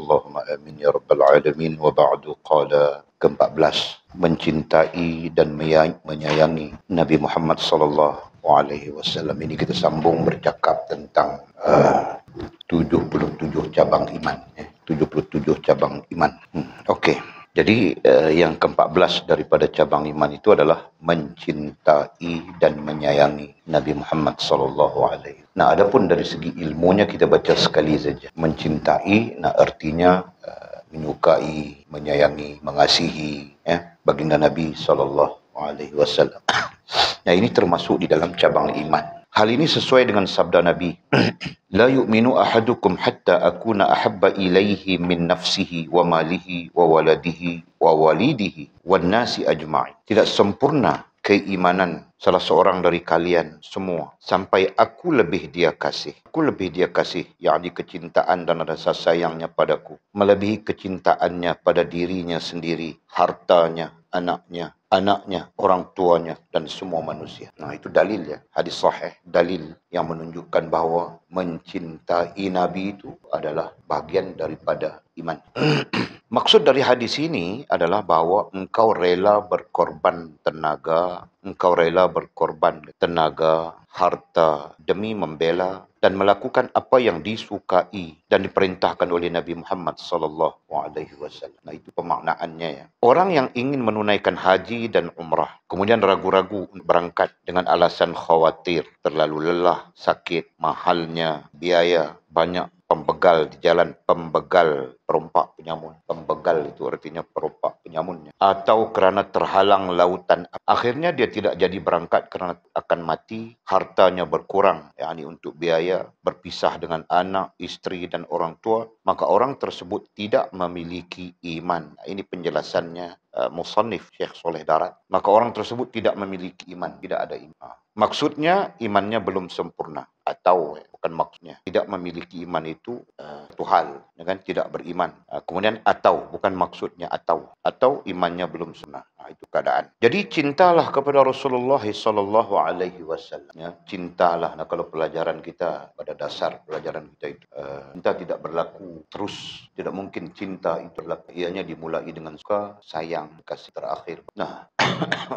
Allahumma amin ya rabbal alamin. Wa ba'du, qala ke-14, mencintai dan menyayangi Nabi Muhammad sallallahu alaihi wasallam. Ini kita sambung bercakap tentang 77 cabang iman, 77 cabang iman. Okey. Jadi yang ke-14 daripada cabang iman itu adalah mencintai dan menyayangi Nabi Muhammad sallallahu alaihi. Nah, adapun dari segi ilmunya kita baca sekali saja. Mencintai, nah artinya menyukai, menyayangi, mengasihi baginda Nabi sallallahu alaihi wasallam. Nah, ini termasuk di dalam cabang iman. Hal ini sesuai dengan sabda Nabi. La yu'minu ahadukum hatta akuna ahabba ilaihi min nafsihi wa malihi wa waladihi wa walidihi wan nasi ajma'in. Tidak sempurna keimanan salah seorang dari kalian semua sampai aku lebih dia kasih. Aku lebih dia kasih, yakni kecintaan dan rasa sayangnya padaku, melebihi kecintaannya pada dirinya sendiri, hartanya, anaknya, orang tuanya, dan semua manusia. Nah, itu dalil ya, hadis sahih, dalil yang menunjukkan bahawa mencintai Nabi itu adalah bahagian daripada iman. Maksud dari hadis ini adalah bahawa engkau rela berkorban tenaga, harta demi membela dan melakukan apa yang disukai dan diperintahkan oleh Nabi Muhammad sallallahu alaihi wasallam. Nah, itu pemaknaannya ya. Orang yang ingin menunaikan haji dan umrah kemudian ragu-ragu berangkat dengan alasan khawatir, terlalu lelah, sakit, mahalnya biaya, banyak pembegal di jalan, pembegal perompak penyamun. Pembegal itu artinya perompak penyamunnya. Atau kerana terhalang lautan. Akhirnya dia tidak jadi berangkat kerana akan mati, hartanya berkurang, yakni untuk biaya, berpisah dengan anak, isteri dan orang tua, maka orang tersebut tidak memiliki iman. Ini penjelasannya musannif Syekh Soleh Darat. Maka orang tersebut tidak memiliki iman, tidak ada iman. Maksudnya imannya belum sempurna, atau bukan maksudnya tidak memiliki iman itu satu hal, kan, tidak beriman. Kemudian atau bukan maksudnya atau imannya belum sempurna. Itu keadaan. Jadi cintalah kepada Rasulullah sallallahu alaihi wasallam. Ya, cintalah. Nah, kalau pelajaran kita pada dasar pelajaran kita itu cinta tidak berlaku terus. Tidak mungkin cinta itu berlaku. Ianya dimulai dengan suka, sayang, kasih terakhir. Nah,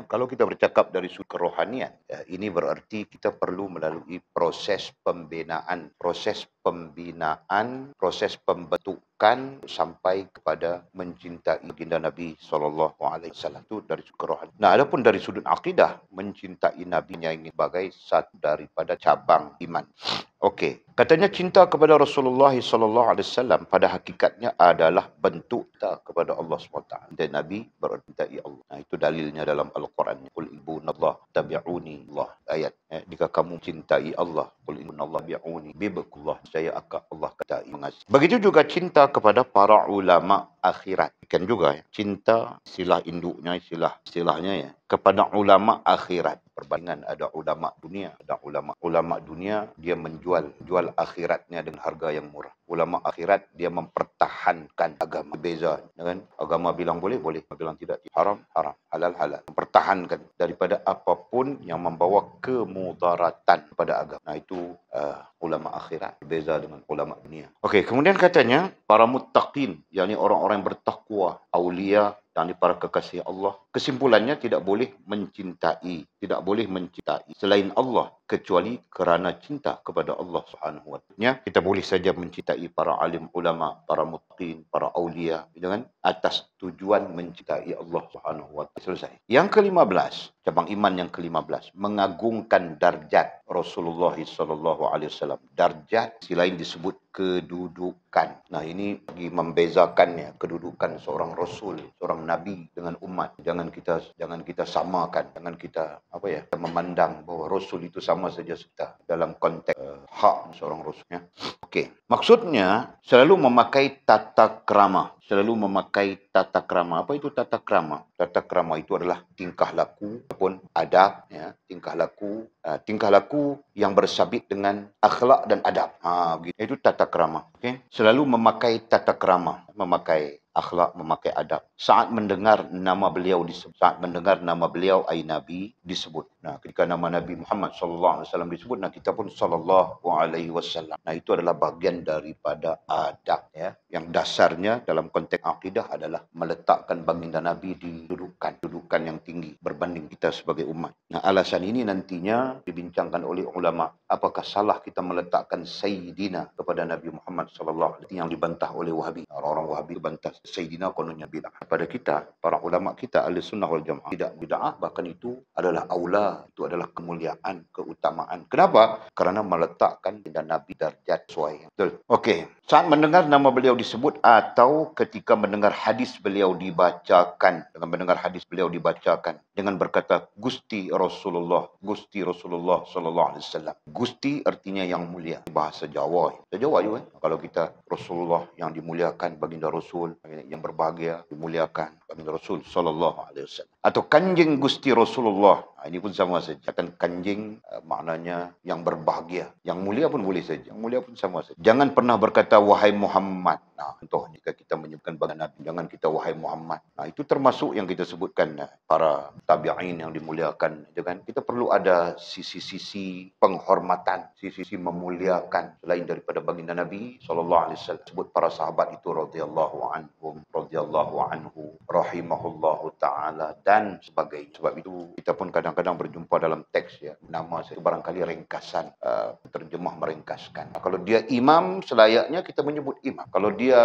kalau kita bercakap dari sudut kerohanian, ya, ini berarti kita perlu melalui proses pembinaan, proses pembentukan sampai kepada mencintai baginda Nabi sallallahu alaihi wasallam. Itu dari sudut kerohanian. Nah, adapun dari sudut akidah, mencintai Nabi-Nya ini sebagai satu daripada cabang iman. Okey, katanya cinta kepada Rasulullah sallallahu alaihi wasallam pada hakikatnya adalah bentuk cinta kepada Allah SWT. Dan Nabi berarti cintai Allah. Nah, itu dalilnya dalam Al-Quran. Qul ibunallah tabi'uni Allah. Ayat. Jika kamu cintai Allah, qul ibunallah bi'uni bibakullah. Saya akan Allah cintai mengasihi. Begitu juga cinta kepada para ulama akhirat. Kan juga ya. Cinta, istilah induknya, istilahnya ya, kepada ulama akhirat. Perbandingan ada ulama dunia, ulama dunia dia menjual akhiratnya dengan harga yang murah. Ulama akhirat dia mempertahankan agama. Beza, kan? Agama bilang boleh, bilang tidak, haram, halal. Mempertahankan daripada apapun yang membawa kemudaratan kepada agama. Nah, itu ulama akhirat berbeza dengan ulama dunia. Okey, kemudian katanya para muttaqin, yakni orang-orang yang bertakwa, aulia, yakni para kekasih Allah. Kesimpulannya tidak boleh mencintai selain Allah kecuali kerana cinta kepada Allah Subhanahu wa taala. Kita boleh saja mencintai para alim ulama, para muttaqin, para aulia, dengan atas tujuan mencintai Allah Subhanahu wa taala. Selesai. Yang ke-15, cabang iman yang ke-15, mengagungkan darjat Rasulullah sallallahu alaihi wasallam. Darjat selain disebut kedudukan. Nah, ini bagi membezakannya kedudukan seorang rasul, seorang nabi dengan umat. Jangan kita samakan, jangan kita memandang bahawa rasul itu sama saja kita dalam konteks hak seorang rasul ya. Okey, maksudnya selalu memakai tata krama. Apa itu tata krama? Tata krama itu adalah tingkah laku ataupun adab ya, tingkah laku yang bersabit dengan akhlak dan adab. Begitu. Itu tata krama. Okey, selalu memakai tata krama. memakai akhlak, memakai adab. Saat mendengar nama beliau disebut, saat mendengar nama beliau ai Nabi disebut. Nah, ketika nama Nabi Muhammad sallallahu alaihi wasallam disebut, nah kita pun sallallahu alaihi wasallam. Nah, itu adalah bahagian daripada adab ya. Yang dasarnya dalam konteks akidah adalah meletakkan baginda Nabi di dudukan yang tinggi berbanding kita sebagai umat. Nah, alasan ini nantinya dibincangkan oleh ulama. Apakah salah kita meletakkan Sayyidina kepada Nabi Muhammad sallallahu alaihi wasallam yang dibantah oleh Wahabi. Orang Wahabi bantah Sayyidina kononnya bid'ah. Pada kita, para ulama kita ahli sunnah wal jamaah, tidak bid'ah, bahkan itu adalah aula, itu adalah kemuliaan, keutamaan. Kenapa? Karena meletakkan dan Nabi darjat sesuai. Betul. Okey. Saat mendengar nama beliau disebut atau ketika mendengar hadis beliau dibacakan, dengan mendengar hadis beliau dibacakan dengan berkata Gusti Rasulullah sallallahu alaihi wasallam. Gusti artinya yang mulia. Bahasa Jawa. Bahasa Jawa juga. Kalau kita Rasulullah yang dimuliakan, baginda Rasul yang berbahagia dimuliakan, baginda Rasul sallallahu alaihi wasallam. Atau kanjeng Gusti Rasulullah. Ini pun sama saja. Kan kanjeng maknanya yang berbahagia. Yang mulia pun boleh saja. Yang mulia pun sama saja. Jangan pernah berkata wahai Muhammad. Nah, contoh jika kita menyebutkan baginda Nabi, jangan kita wahai Muhammad. Nah, itu termasuk yang kita sebutkan para tabi'in yang dimuliakan. Kita perlu ada sisi-sisi penghormatan, sisi-sisi memuliakan selain daripada baginda Nabi sallallahu alaihi wasallam. Sebut para sahabat itu radhiyallahu anhum, radhiyallahu anhu, rahimahullahu taala dan sebagainya. Sebab itu kita pun kadang-kadang berjumpa dalam teks ya, nama saya barangkali ringkasan, terjemah meringkaskan. Kalau dia imam, selayaknya kita menyebut imam. Kalau dia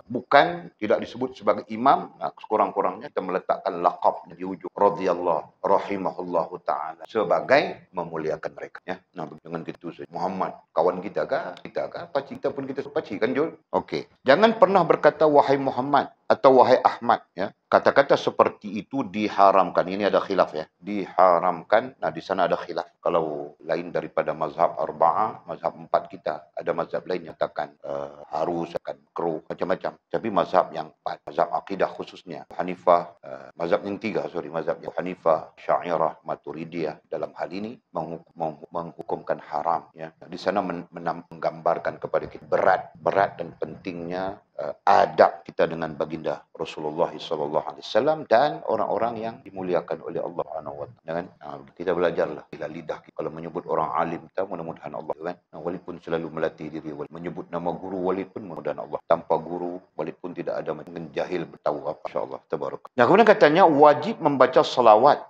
bukan, tidak disebut sebagai imam, sekurang-kurangnya kita meletakkan laqab di ujung radhiyallahu rahimahullahu taala sebagai memuliakan mereka ya. Nah, dengan gitu saja. Muhammad kawan kita paci kita pun kita paci kan Jul. Okey. Jangan pernah berkata wahai Muhammad atau wahai Ahmad ya. Kata-kata seperti itu diharamkan. Ini ada khilaf ya. Diharamkan. Nah, di sana ada khilaf. Kalau lain daripada mazhab arba'ah, mazhab 4 kita, ada mazhab lain yang katakan harus, akan kruh, macam-macam. Tapi mazhab yang 4, mazhab akidah khususnya, Hanifah, mazhab yang 3, mazhab yang Hanifah, Syairah, Maturidiyah dalam hal ini menghukumkan haram ya. Di sana menggambarkan kepada kita berat dan pentingnya adab kita dengan baginda Rasulullah sallallahu alaihi wasallam dan orang-orang yang dimuliakan oleh Allah Subhanahu wa taala. Kita belajarlah bila lidah kita. Kalau menyebut orang alim kita, mudah-mudahan Allah kan. Walaupun selalu melatih diri, menyebut nama guru Walid pun mudah-mudahan Allah. Tanpa guru Walid pun tidak ada dengan jahil bertahu apa, insyaallah tabarak. Nah, kemudian katanya wajib membaca salawat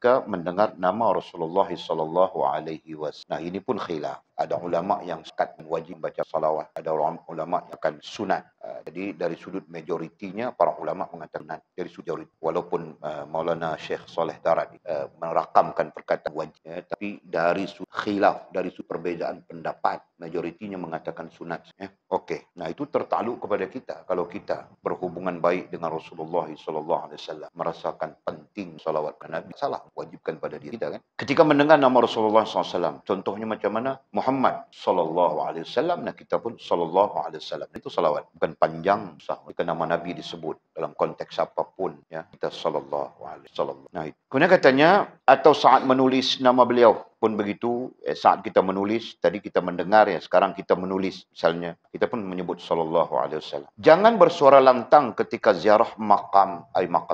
ke mendengar nama Rasulullah sallallahu alaihi wasallam. Nah, ini pun khilaf. Ada ulama yang sekat wajib baca salawat, ada ulama yang akan sunat. Jadi dari sudut majoritinya para ulama mengatakan dari sudut, walaupun Maulana Syekh Saleh Darad merakamkan perkataan wajib ya, tapi dari sudut khilaf, dari sudut perbezaan pendapat, majoritinya mengatakan sunat ya. Okey. Nah, itu tertakluk kepada kita. Kalau kita berhubungan baik dengan Rasulullah sallallahu alaihi wasallam, merasakan penting salawat ke Nabi, salah wajibkan pada diri kita kan. Ketika mendengar nama Rasulullah sallallahu alaihi wasallam, contohnya macam mana? Muhammad sallallahu alaihi wasallam, nah kita pun sallallahu alaihi wasallam. Itu salawat, bukan panjang sah. Jika nama Nabi disebut dalam konteks apapun ya, kita sallallahu alaihi wasallam. Nah, itu. Kemudian katanya atau saat menulis nama beliau pun begitu, saat kita menulis, tadi kita mendengar ya, sekarang kita menulis misalnya, kita pun menyebut sallallahu alaihi wasallam. Jangan bersuara lantang ketika ziarah makam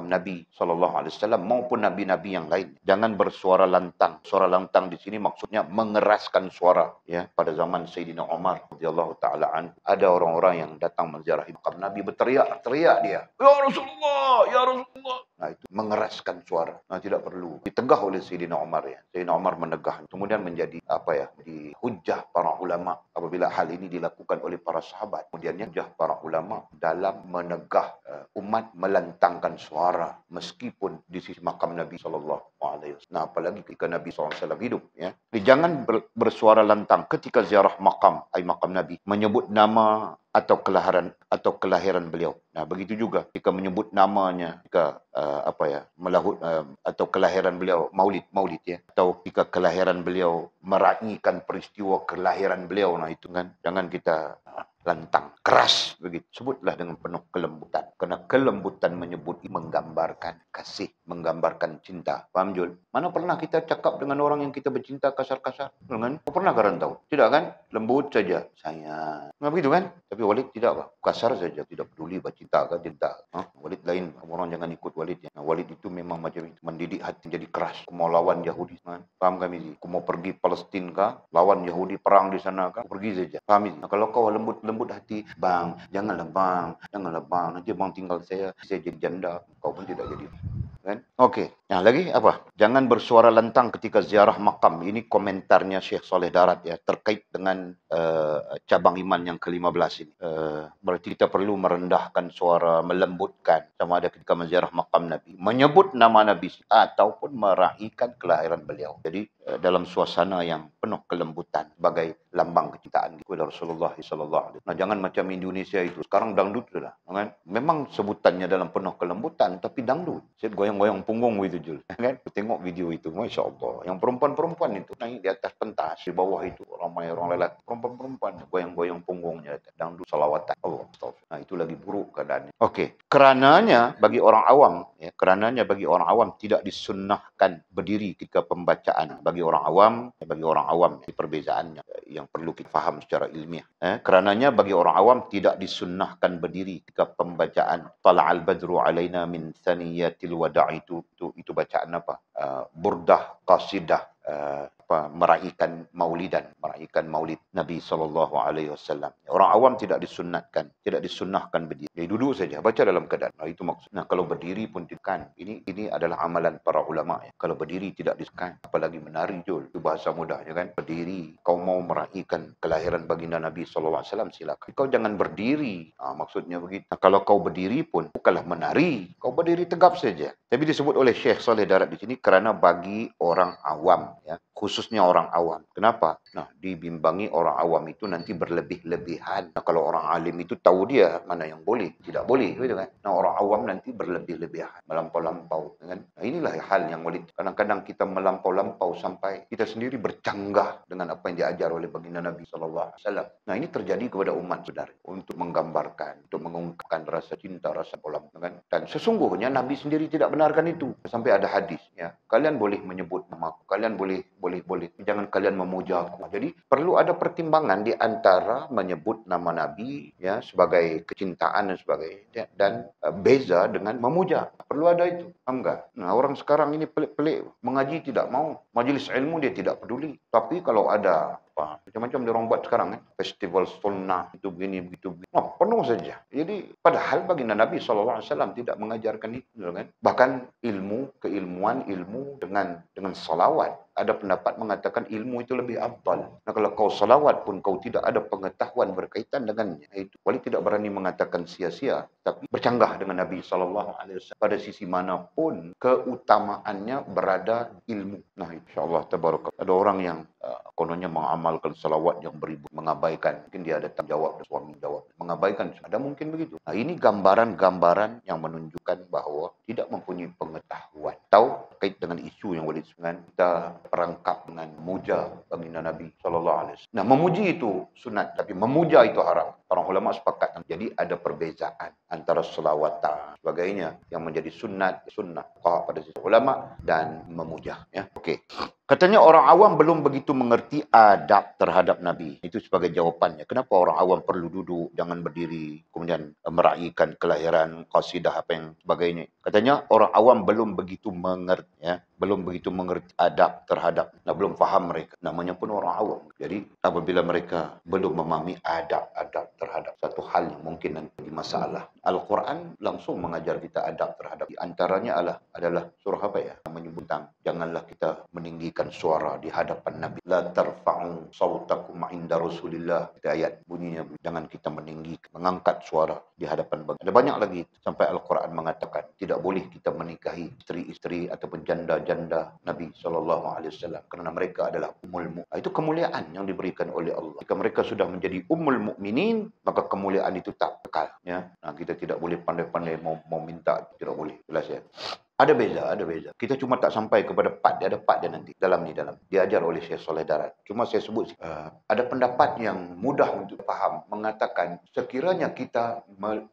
Nabi sallallahu alaihi wasallam maupun nabi-nabi yang lain. Jangan bersuara lantang. Suara lantang di sini maksudnya mengeraskan suara ya. Pada zaman Sayyidina Umar radhiyallahu taala an, ada orang-orang yang datang menziarahi makam Nabi, berteriak-teriak dia, "Ya Rasulullah, ya Rasulullah." Nah, itu mengeraskan suara. Nah, tidak perlu. Ditegah oleh Sayyidina Umar ya. Sayyidina Umar menegah. Kemudian menjadi di hujah para ulama apabila hal ini dilakukan oleh para sahabat. Kemudiannya hujah para ulama dalam menegah umat melantangkan suara meskipun di sisi makam Nabi sallallahu alaihi wasallam. Nah, apalagi ketika Nabi sallallahu alaihi wasallam hidup ya. Jadi, jangan bersuara lantang ketika ziarah makam Nabi, menyebut nama atau kelahiran beliau. Nah, begitu juga jika menyebut namanya, jika melahut atau kelahiran beliau, maulid ya, atau jika kelahiran beliau meraihkan peristiwa kelahiran beliau. Nah, itu kan jangan kita lantang, keras begitu. Sebutlah dengan penuh kelembutan. Kerana kelembutan menyebut menggambarkan kasih, menggambarkan cinta. Faham Jul? Mana pernah kita cakap dengan orang yang kita bercinta kasar-kasar? Kan? Pernah kalian tahu? Tidak kan? Lembut saja. Sayang. Nah, begitu kan? Tapi Walid tidak, Pak. Kasar saja. Tidak peduli bercinta ke cinta. Walid lain. Orang jangan ikut Walid. Ya. Nah, Walid itu memang macam itu. Mendidik hati jadi keras. Aku mau lawan Yahudi. Kan? Paham kami? Aku mau pergi Palestin kah? Lawan Yahudi, perang di sana kah? Pergi saja. Paham? Nah, kalau kau lembut hati, bang, janganlah bang, nanti bang tinggal saya jadi janda, kau pun tidak jadi. Kan? Okey. Yang lagi apa? Jangan bersuara lantang ketika ziarah makam. Ini komentarnya Syekh Saleh Darat ya terkait dengan cabang iman yang ke-15 ini. Berarti kita perlu merendahkan suara, melembutkan sama ada ketika menziarah makam Nabi, menyebut nama Nabi ataupun meraihkan kelahiran beliau. Jadi dalam suasana yang penuh kelembutan sebagai lambang kecintaan kepada Rasulullah sallallahu alaihi wasallam. Nah, jangan macam Indonesia itu. Sekarang dangdut sudah, kan? Memang sebutannya dalam penuh kelembutan tapi dangdut. Saya goyang-goyang punggung itu Jul, kan? Tengok video itu, masya-Allah. Yang perempuan-perempuan itu naik di atas pentas, di bawah itu ramai orang lelaki, perempuan-perempuan goyang-goyang punggungnya, dangdut salawatan. Allah, astagfirullah. Nah, itu lagi buruk keadaannya. Okey, kerananya bagi orang awam, ya, kerananya bagi orang awam tidak disunnahkan berdiri ketika pembacaan. Bagi orang awam di perbezaannya yang perlu kita faham secara ilmiah. Kerananya bagi orang awam tidak disunnahkan berdiri ketika pembacaan Tala'al badru alaina min thaniyatil wada' itu bacaan apa? Burdah, qasidah, meraihkan maulid Nabi sallallahu alaihi wasallam. Orang awam tidak disunnahkan berdiri. Dia duduk saja, baca dalam keadaan. Nah, itu maksud. Nah, kalau berdiri pun tidak. Ini adalah amalan para ulama ya. Kalau berdiri tidak disukai, apalagi menari Jul. Itu bahasa mudahnya kan. Berdiri, kau mau meraihkan kelahiran baginda Nabi sallallahu alaihi wasallam, silakan. Kau jangan berdiri. Maksudnya begitu. Nah, kalau kau berdiri pun bukanlah menari, kau berdiri tegap saja. Tapi disebut oleh Syekh Saleh Darat di sini kerana bagi orang awam ya, khususnya orang awam. Kenapa? Nah, dibimbangi orang awam itu nanti berlebih-lebihan. Nah, kalau orang alim itu tahu dia mana yang boleh, tidak boleh, gitu kan? Nah, orang awam nanti berlebih-lebihan, melampau-lampau, kan? Nah, inilah hal yang Walid. Kadang-kadang kita melampau-lampau sampai kita sendiri bercanggah dengan apa yang diajar oleh baginda Nabi sallallahu alaihi wasallam. Nah, ini terjadi kepada umat saudara untuk menggambarkan, untuk mengungkapkan rasa cinta, rasa polam, kan? Dan sesungguhnya Nabi sendiri tidak benarkan itu. Sampai ada hadis, ya. Kalian boleh menyebut namaku, kalian boleh, jangan kalian memuja aku. Jadi perlu ada pertimbangan di antara menyebut nama Nabi ya sebagai kecintaan dan sebagainya dan beza dengan memuja. Perlu ada itu. Faham enggak? Nah, orang sekarang ini pelik-pelik, mengaji tidak mau, majelis ilmu dia tidak peduli. Tapi kalau ada macam-macam dia orang buat sekarang kan, festival sunnah itu begini begitu, penuh saja. Jadi padahal baginda Nabi SAW tidak mengajarkan itu kan. Bahkan keilmuan dengan salawat, ada pendapat mengatakan ilmu itu lebih afdal. Nah, kalau kau salawat pun kau tidak ada pengetahuan berkaitan dengannya, itu Walid tidak berani mengatakan sia-sia, tapi bercanggah dengan Nabi SAW. Pada sisi manapun keutamaannya berada ilmu. Nah, insyaAllah tabaraka. Ada orang yang kononnya mengamalkan salawat yang beribu, mengabaikan. Mungkin dia ada tanggungjawab, suami jawab. Mengabaikan. Ada mungkin begitu. Nah, ini gambaran-gambaran yang menunjukkan bahawa tidak mempunyai pengetahuan. Tahu terkait dengan isu yang Walid sebutkan, kita perangkap dengan memuja baginda Nabi sallallahu alaihi wasallam. Nah, memuji itu sunat, tapi memuja itu haram. Para ulama sepakat. Jadi ada perbezaan antara selawatan sebagainya yang menjadi sunnah pada sisi ulama dan memuja ya. Okey. Katanya orang awam belum begitu mengerti adab terhadap Nabi. Itu sebagai jawapannya. Kenapa orang awam perlu duduk, jangan berdiri, kemudian meraihkan kelahiran, qasidah apa yang sebagainya. Katanya orang awam belum begitu mengerti ya, belum begitu mengerti adab terhadap, belum faham mereka. Namanya pun orang awam. Jadi apabila mereka belum memahami adab terhadap satu hal yang mungkin nanti jadi masalah. Al-Quran langsung mengajar kita adab terhadap. Di antaranya adalah surah apa ya? Menyebut tentang janganlah kita meninggikan suara di hadapan Nabi. La tarfa'u sautakum 'inda Rasulillah. Itu ayat bunyinya. Jangan kita mengangkat suara di hadapan Nabi. Ada banyak lagi sampai Al-Quran mengatakan tidak boleh kita menikahi isteri-isteri ataupun janda-janda Nabi sallallahu alaihi wasallam kerana mereka adalah ummul mu'minin. Itu kemuliaan yang diberikan oleh Allah. Jika mereka sudah menjadi ummul mukminin, maka kemuliaan itu tak kekal ya. Nah, kita tidak boleh pandai-pandai mau minta, tidak boleh. Jelas ya. Ada beza, ada beza. Kita cuma tak sampai kepada part dia, ada part dia nanti. Dalam ni, dalam. Diajar oleh Syekh Saleh Darat. Cuma saya sebut, ada pendapat yang mudah untuk faham. Mengatakan, sekiranya kita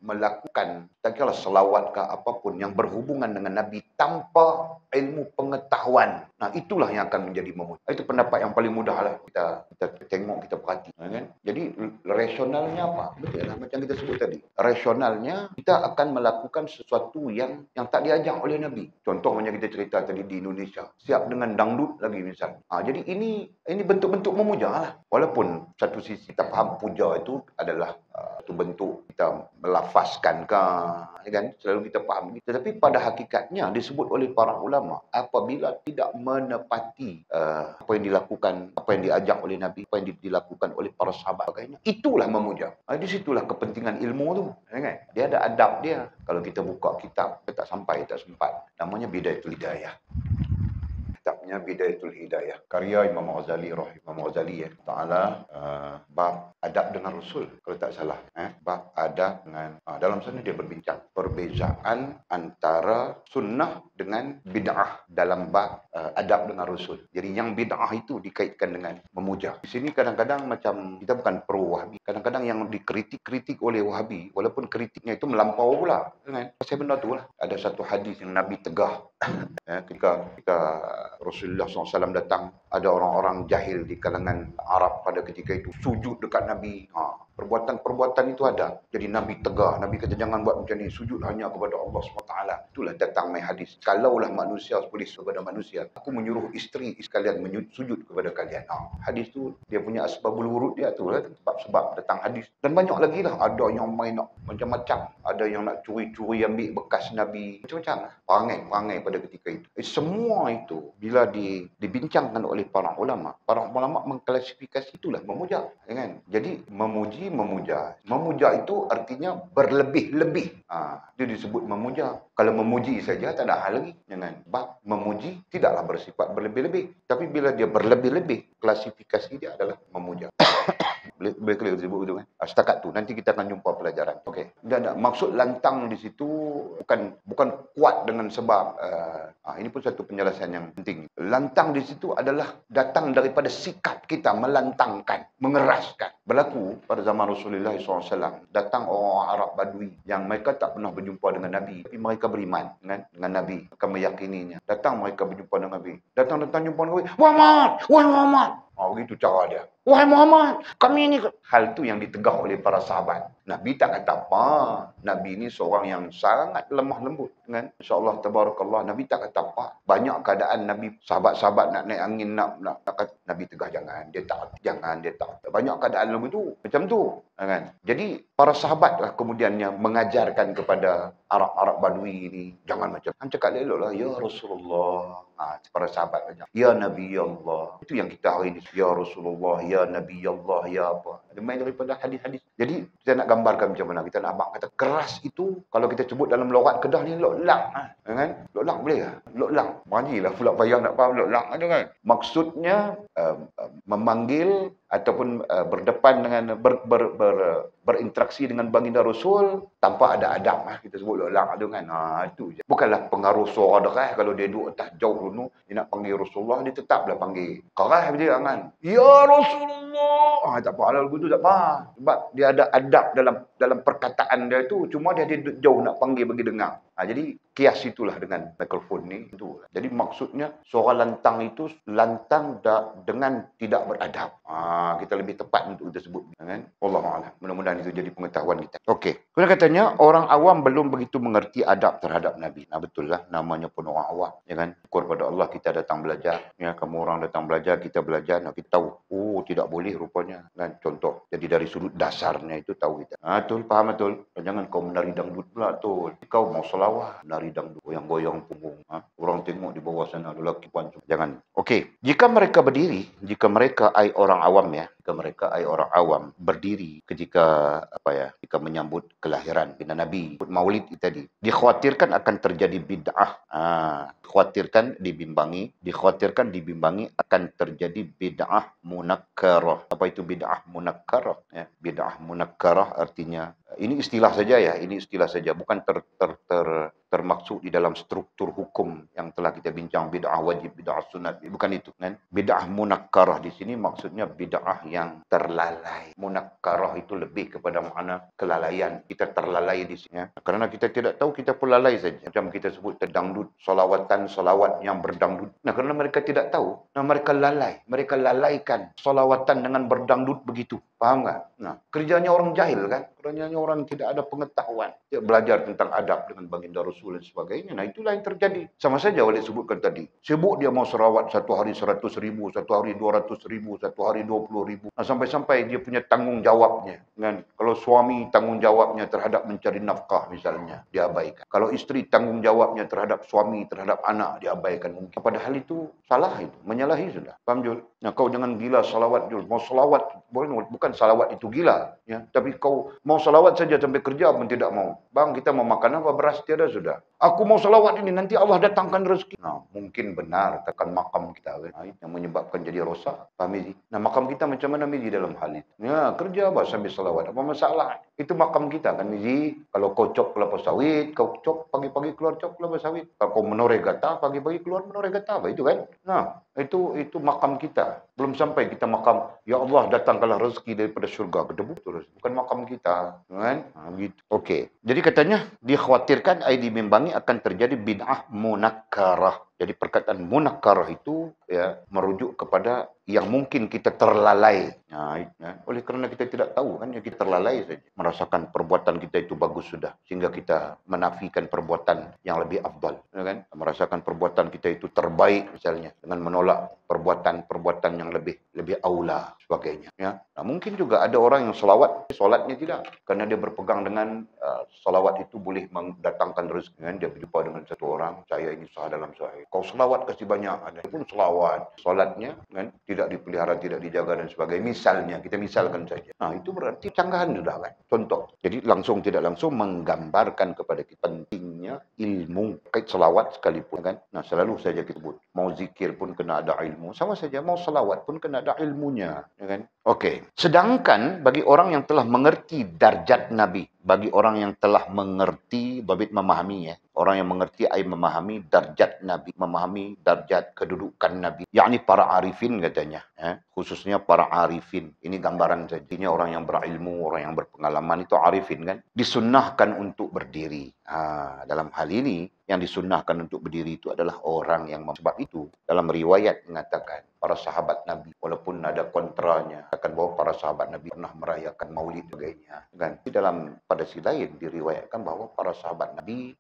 melakukan, tak kira selawat ke apapun yang berhubungan dengan Nabi tanpa ilmu pengetahuan. Nah, itulah yang akan menjadi memuji. Itu pendapat yang paling mudah lah. Kita tengok, kita perhati. Kan? Jadi, rasionalnya apa? Betul lah, macam kita sebut tadi. Rasionalnya, kita akan melakukan sesuatu yang tak diajak oleh Nabi. Contoh macam kita cerita tadi di Indonesia. Siap dengan dangdut lagi misal. Jadi ini bentuk-bentuk memuja lah. Walaupun satu sisi kita faham puja itu adalah satu bentuk kita melafazkan kan? Selalu kita faham. Tetapi pada hakikatnya disebut oleh para ulama, apabila tidak menepati apa yang dilakukan, apa yang diajak oleh Nabi, apa yang dilakukan oleh para sahabat sebagainya, itulah memuja. Di situlah kepentingan ilmu tu. Kan? Dia ada adab dia. Kalau kita buka kitab, kita tak sampai, tak sempat. Namanya Bidayatul Hidayah. Kitabnya Bidayatul Hidayah. Karya Imam Ghazali Ta'ala, bab adab dengan Rasul, kalau tak salah. Bab adab dengan, dalam sana dia berbincang perbezaan antara sunnah dengan bid'ah dalam bab adab dengan Rasul. Jadi yang bid'ah itu dikaitkan dengan memuja. Di sini kadang-kadang macam, kita bukan pro Wahabi. Kadang-kadang yang dikritik oleh Wahabi, walaupun kritiknya itu melampau pula. Kan? Pasal benda tu lah. Ada satu hadis yang Nabi tegah. Ketika Rasulullah SAW datang, ada orang-orang jahil di kalangan Arab pada ketika itu sujud dekat Nabi. Perbuatan-perbuatan itu ada. Jadi Nabi tegah. Nabi kata jangan buat macam ni. Sujud hanya kepada Allah SWT. Itulah datang mai hadis. Kalaulah manusia boleh kepada manusia, aku menyuruh isteri sekalian sujud kepada kalian. Hadis tu dia punya asbabul wurud dia tu lah. Sebab datang hadis. Dan banyak lagi lah. Ada yang main nak macam-macam. Ada yang nak curi-curi ambil bekas Nabi. Macam-macam lah. Perangai pada ketika itu. Semua itu bila dibincangkan oleh para ulama mengklasifikasi itulah memuja. Kan? Jadi memuja itu artinya berlebih-lebih. Dia disebut memuja. Kalau memuji saja tak ada hal lagi. Jangan. Memuji tidaklah bersifat berlebih-lebih. Tapi bila dia berlebih-lebih, klasifikasi dia adalah memuja. Boleh clear sebut betul kan? Setakat tu nanti kita akan jumpa pelajaran. Okey. Dan maksud lantang di situ bukan kuat dengan sebab ini pun satu penjelasan yang penting. Lantang di situ adalah datang daripada sikap kita melantangkan, mengeraskan. Berlaku pada zaman Rasulullah SAW, datang orang Arab Badui yang mereka tak pernah berjumpa dengan Nabi, tapi mereka beriman dengan Nabi, akan meyakininya. Datang mereka berjumpa dengan Nabi. Datang jumpa dengan Nabi. Wahai Muhammad. Begitu cara dia. Wahai Muhammad, kami ini. Hal tu yang ditegah oleh para sahabat. Nabi tak kata apa. Nabi ini seorang yang sangat lemah lembut. Kan? InsyaAllah, tabarakallah. Nabi tak kata apa. Banyak keadaan Nabi, sahabat-sahabat nak naik angin, nak kata, Nabi tegah jangan. Dia tak. Banyak keadaan begitu. Macam tu. Kan? Jadi, para sahabat lah kemudian yang mengajarkan kepada Arab Badui ini. Jangan macam. Cakap elok lah. Ya Rasulullah. Para sahabat macam. Ya Nabi Allah. Itu yang kita hari ini. Ya Rasulullah. Ya Nabi Allah. Ya apa. Ada main daripada hadis-hadis. Jadi, kita nak gambarkan macam mana. Kita nak abang kata keras itu. Kalau kita sebut dalam logat Kedah ni loklak. Kan? Loklak boleh tak? Loklak. Majilah pula payah nak faham loklak. Kan? Maksudnya, memanggil ataupun berdepan dengan berinteraksi dengan baginda Rasul tanpa ada adab. Kita sebut loklak tu kan. Itu je. Bukanlah pengaruh suara deras. Kalau dia duduk atas jauh dulu, dia nak panggil Rasulullah, dia tetaplah panggil. Keras dia kan. Ya Rasulullah. Tak apa. Halal begitu tak apa. Sebab dia ada adab dalam perkataan dia tu. Cuma dia jauh nak panggil bagi dengar. Jadi kias itulah dengan mikrofon ni. Jadi maksudnya suara lantang itu lantang dengan tidak beradab. Kita lebih tepat untuk kita sebut. Kan? Wallahualam. Mudah-mudahan itu jadi pengetahuan kita. Okey. Kemudian katanya orang awam belum begitu mengerti adab terhadap Nabi. Betul lah. Namanya pun orang awam. Ya kan? Syukur pada Allah kita datang belajar. Ya, kamu orang datang belajar, kita belajar. Kita tahu. Tidak boleh rupanya. Kan? Contoh. Jadi dari sudut dasarnya itu tahu kita. Betul. Faham betul. Jangan kau menari dangdut pula. Betul. Kau mau selawat. Menari dangdut. Goyang-goyang punggung. Orang tengok di bawah sana. Ada lelaki pancung. Jangan. Okey. Jika mereka berdiri. Jika mereka orang awam ya. Jika mereka orang awam berdiri ketika menyambut kelahiran bina Nabi, Maulid itu tadi, dikhawatirkan akan terjadi bid'ah. Dikhawatirkan dibimbangi akan terjadi bid'ah munakkarah. Apa itu bid'ah munakkarah? Ya, bid'ah munakkarah artinya ini istilah saja ya, bukan termaksud di dalam struktur hukum yang telah kita bincang, bid'ah wajib, bid'ah sunat. Bukan itu kan. Bid'ah munakkarah di sini maksudnya bid'ah yang terlalai. Munakkarah itu lebih kepada makna kelalaian. Kita terlalai di sini. Ya. Kerana kita tidak tahu, kita pun lalai saja. Macam kita sebut terdangdut, salawat yang berdangdut. Nah, kerana mereka tidak tahu, nah mereka lalai. Mereka lalaikan salawatan dengan berdangdut begitu. Faham tak? Nah, kerjanya orang jahil kan? Kerjanya orang tidak ada pengetahuan. Dia belajar tentang adab dengan baginda Rasul dan sebagainya. Nah, itulah yang terjadi. Sama saja Walid sebutkan tadi. Sibuk dia mau selawat satu hari 100,000, satu hari 200,000, satu hari 20,000. Nah, sampai-sampai dia punya tanggungjawabnya. Kan? Kalau suami tanggungjawabnya terhadap mencari nafkah misalnya, dia abaikan. Kalau isteri tanggungjawabnya terhadap suami, terhadap anak, dia abaikan. Mungkin padahal itu salah itu. Menyalahi sudah. Faham Jul? Nah, kau jangan gila salawat Jul. Mau salawat, bukan salawat itu gila. Ya. Tapi kau mau salawat saja sampai kerja pun tidak mau. Bang, kita mau makan apa? Beras tiada sudah. Aku mau salawat ini, nanti Allah datangkan rezeki. Nah, mungkin benar tekan makam kita. Kan? Nah, yang menyebabkan jadi rosak. Faham Mizi? Nah, makam kita macam mana Mizi dalam hal itu? Ya, kerja apa sambil salawat? Apa masalah? Itu makam kita kan Mizi. Kalau kau cop kelapa sawit, kau cop pagi-pagi keluar cop kelapa sawit. Kalau kau menoreh getah, pagi-pagi keluar menoreh getah. Itu kan? Nah, itu makam kita. Belum sampai kita makam, ya Allah datangkanlah rezeki daripada syurga. Kedebuk terus. Bukan makam kita. Kan? Nah, gitu. Okey. Jadi katanya, dikhawatirkan dimimbangi akan terjadi bid'ah munakkarah. Jadi perkataan munakkarah itu ya merujuk kepada yang mungkin kita terlalai. Nah, ya. Oleh kerana kita tidak tahu kan, ya kita terlalai saja. Merasakan perbuatan kita itu bagus sudah. Sehingga kita menafikan perbuatan yang lebih afdal. Ya kan? Merasakan perbuatan kita itu terbaik misalnya. Dengan menolak perbuatan-perbuatan yang lebih aula sebagainya. Ya. Nah, mungkin juga ada orang yang selawat, solatnya tidak. Kerana dia berpegang dengan selawat itu boleh mendatangkan rezeki. Kan? Dia berjumpa dengan satu orang, saya ini sah dalam sahih. Kau selawat kasih banyak, ada pun selawat. Solatnya kan tidak dipelihara, tidak dijaga dan sebagainya. Misalnya, kita misalkan saja. Nah, itu berarti canggahan sudah kan. Contoh. Jadi langsung tidak langsung menggambarkan kepada kita pentingnya ilmu. Kait selawat sekalipun kan. Nah, selalu saja kita sebut. Mau zikir pun kena ada ilmu. Sama saja mau selawat pun kena ada ilmunya. Ya kan? Okey. Sedangkan bagi orang yang telah mengerti darjat Nabi, bagi orang yang telah mengerti, babit memahami ya. Orang yang mengerti memahami darjat Nabi, memahami darjat kedudukan Nabi. Yakni para arifin katanya. Khususnya para arifin. Ini gambaran saja. Orang yang berilmu, orang yang berpengalaman itu arifin kan. Disunnahkan untuk berdiri. Dalam hal ini, yang disunnahkan untuk berdiri itu adalah orang yang sebab itu. Dalam riwayat mengatakan, para sahabat Nabi, walaupun ada kontranya, akan bahwa para sahabat Nabi pernah merayakan maulid sebagainya. Kan? Di dalam pada sisi lain diriwayatkan bahwa para sahabat Nabi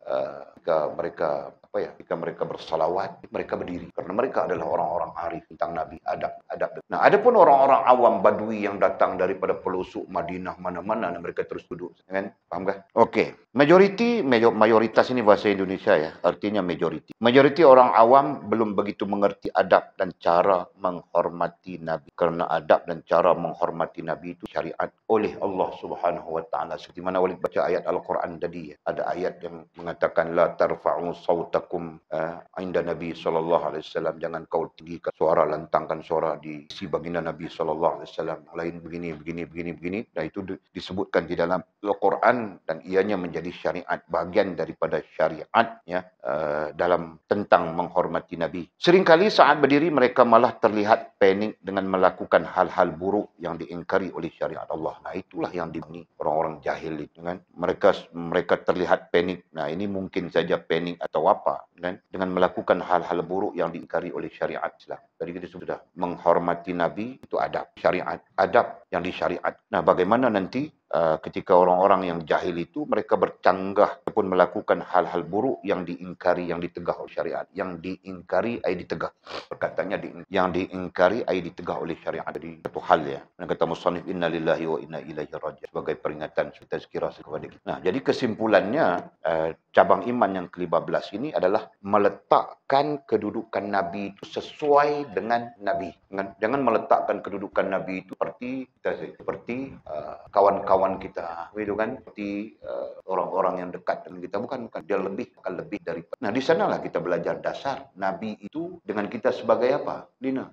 jika mereka bersalawat, mereka berdiri. Karena mereka adalah orang-orang arif tentang Nabi, adab. Nah, ada pun orang-orang awam badui yang datang daripada pelosok Madinah mana-mana, mereka terus duduk. Kan? Faham kah? Okey. Mayoritas ini bahasa Indonesia ya, artinya majority. Majority orang awam belum begitu mengerti adab dan cara menghormati Nabi. Kerana adab dan cara menghormati Nabi itu syariat oleh Allah Subhanahu wa taala. Seperti mana Walid baca ayat Al-Quran tadi ya. Ada ayat yang mengatakan la tarfa'u sautakum inda Nabi sallallahu alaihi wasallam, jangan kau tinggikan suara, lantangkan suara di sisi baginda Nabi sallallahu alaihi wasallam. Lain begini. Dan itu disebutkan di dalam Al-Quran dan ianya menjadi syariat, bahagian daripada syariat ya dalam tentang menghormati Nabi. Seringkali saat berdiri mereka malah terlihat panik dengan melakukan hal-hal buruk yang diingkari oleh syariat Allah. Nah, itulah yang dimani orang-orang jahil itu kan. Mereka terlihat panik. Nah, ini mungkin saja panik atau apa kan, dengan melakukan hal-hal buruk yang diingkari oleh syariat Islam. Tadi kita sudah menghormati Nabi itu adab, syariat, adab yang disyariat. Nah, bagaimana nanti ketika orang-orang yang jahil itu mereka bercanggah ataupun melakukan hal-hal buruk yang diingkari, yang ditegah oleh syariat. Yang diingkari ditegah. Perkataannya yang diingkari ditegah oleh syariat. Jadi satu hal ya. Dan kata musannif inna lillahi wa inna ilaihi raji'un sebagai peringatan tazkirah kepada kita. Nah, jadi kesimpulannya cabang iman yang ke-15 ini adalah meletakkan kedudukan Nabi itu sesuai dengan Nabi. Jangan meletakkan kedudukan Nabi itu seperti kawan-kawan kita, itu kan, seperti orang-orang yang dekat dengan kita. Bukan. Dia akan lebih daripada. Nah, di sanalah kita belajar dasar. Nabi itu dengan kita sebagai apa? Dina.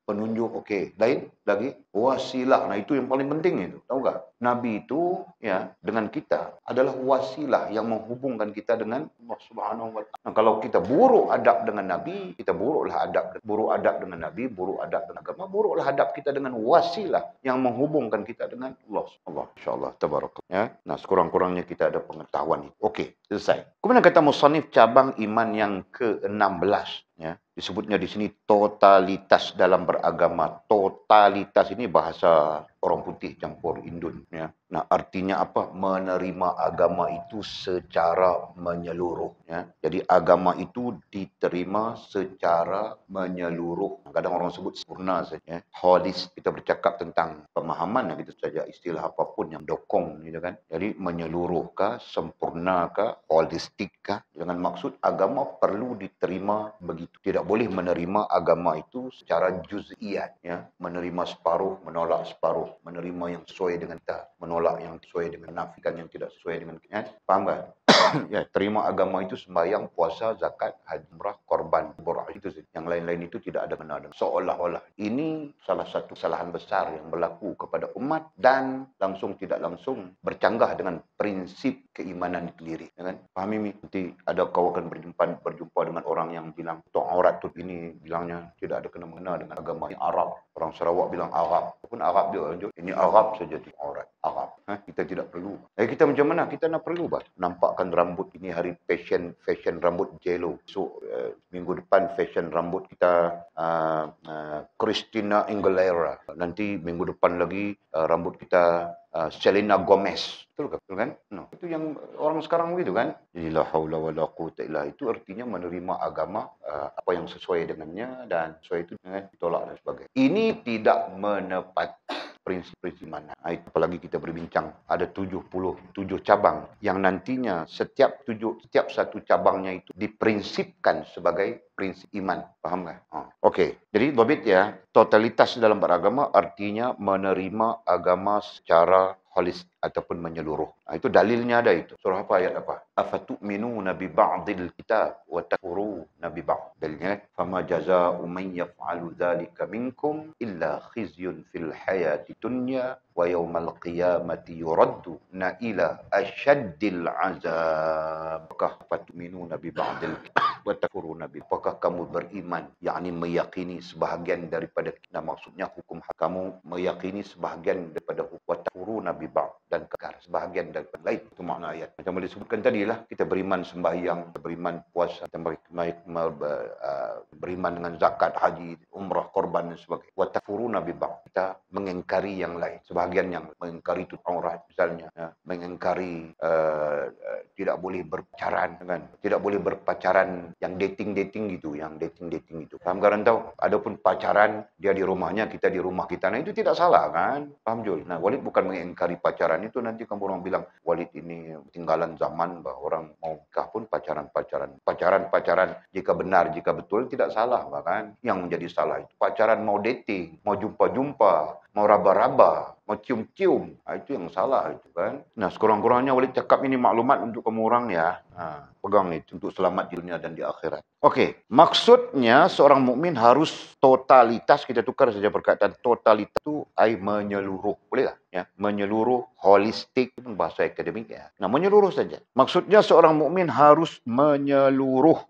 Penunjuk, okey. Lain lagi? Wasilah. Nah, itu yang paling penting itu. Tahu tak? Nabi itu ya dengan kita adalah wasilah yang menghubungkan kita dengan Allah Subhanahu wa taala. Nah, kalau kita buruk adab dengan Nabi, kita buruk adab dengan Nabi, buruk adab dengan agama, buruklah adab kita dengan wasilah yang menghubungkan kita dengan Allah. Allah, insyaallah tabaraka. Ya. Nah, sekurang-kurangnya kita ada pengetahuan itu. Okey, selesai. Kemudian kata musannif cabang iman yang ke-16 ya. Disebutnya di sini totalitas dalam beragama. Totalitas ini bahasa orang putih campur Indon ya. Nah, artinya apa? Menerima agama itu secara menyeluruh ya. Jadi agama itu diterima secara menyeluruh. Kadang orang sebut sempurna saja ya. Holis, kita bercakap tentang pemahaman gitu saja, istilah apapun yang dokong gitu kan. Jadi menyeluruhkah, sempurnakah, holistikkah? Dengan maksud agama perlu diterima begitu. Tidak boleh menerima agama itu secara juz'iyat ya. Menerima separuh, menolak separuh, menerima yang sesuai dengan kita, menolak yang sesuai dengan, menafikan yang tidak sesuai dengan kita. Faham kan? Ya, terima agama itu sembahyang, puasa, zakat, haji, umrah, korban, borah itu sih. Yang lain-lain itu tidak ada kena dengan seolah-olah. Ini salah satu kesalahan besar yang berlaku kepada umat dan langsung tidak langsung bercanggah dengan prinsip keimanan sendiri. Ya kan? Fahami mi? Nanti ada kau akan berjumpa dengan orang yang bilang tok aurat tu ini, bilangnya tidak ada kena-mengena dengan agama yang Arab. Orang Sarawak bilang Arab. Pun Arab dia. Ini Arab saja tu aurat. Arab. Kita tidak perlu. Kita macam mana? Kita nak perlu bah. Nampakkan rambut ini hari fashion rambut J-Lo. So minggu depan fashion rambut kita Christina Aguilera. Nanti minggu depan lagi rambut kita Selena Gomez. Betul kan? No. Itu yang orang sekarang begitu kan? Jadi la haula wala quwwata illa itu artinya menerima agama apa yang sesuai dengannya dan sesuai itu dengan ditolak dan sebagainya. Ini tidak menepati prinsip-prinsip mana. Apalagi kita berbincang ada 77 cabang yang nantinya setiap satu cabangnya itu diprinsipkan sebagai prinsip iman. Faham tak? Okey. Jadi dhabit ya, totalitas dalam beragama artinya menerima agama secara holistik ataupun menyeluruh. Itu dalilnya ada itu. Surah apa, ayat apa? Afatu'minuna bi ba'dil kitab wa takfuruna bi ba'd. Dalilnya, fama jazaa'u man yaf'alu dzalika minkum illa khizyun fil hayati dunya wa yaumal qiyamati yuraduna ila asyaddil azab. Afatu'minuna bi ba'dil kitab wa takfuruna bi. Apakah kamu beriman, yakni meyakini sebahagian daripada, nah maksudnya hukum kamu meyakini sebahagian daripada hukum wa takfuruna bi ba'd dan kekar sebahagian daripada lain. Itu makna ayat. Macam boleh disebutkan tadilah, kita beriman sembahyang, beriman puasa, kita beriman dengan zakat, haji, umrah, korban dan sebagainya. Wa takfuruna bi ba'd. Kita mengingkari yang lain. Sebahagian yang mengingkari itu aurat misalnya, ya. Mengingkari tidak boleh berpacaran kan. Tidak boleh berpacaran yang dating gitu, Paham kan tahu? Adapun pacaran dia di rumahnya, kita di rumah kita. Nah itu tidak salah kan? Paham Jul? Nah, Walid bukan mengingkari pacaran itu, nanti kamu orang bilang Walid ini tinggalan zaman bahwa orang mau nikah pun pacaran jika benar, jika betul tidak salah. Bahkan yang menjadi salah itu pacaran mau dating, mau jumpa, mau raba-raba, mau cium-cium. Itu yang salah itu kan. Nah, sekurang-kurangnya Walid cakap ini maklumat untuk kamu orang ya. Pegang itu untuk selamat di dunia dan di akhirat. Okey, maksudnya seorang mukmin harus totalitas, kita tukar saja perkataan totalitas itu menyeluruh. Boleh tak? Ya, menyeluruh, holistik, itu bahasa akademik ya. Nah, menyeluruh saja. Maksudnya seorang mukmin harus menyeluruh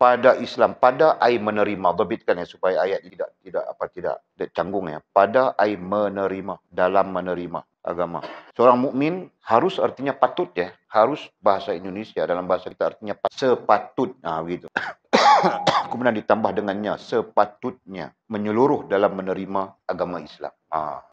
pada Islam, pada menerima, dhabitkan ya supaya ayat tidak canggung ya. Pada menerima, dalam menerima agama. Seorang mukmin harus artinya patut ya. Harus bahasa Indonesia, dalam bahasa kita artinya sepatut. Begitu. Kemudian ditambah dengannya sepatutnya menyeluruh dalam menerima agama Islam.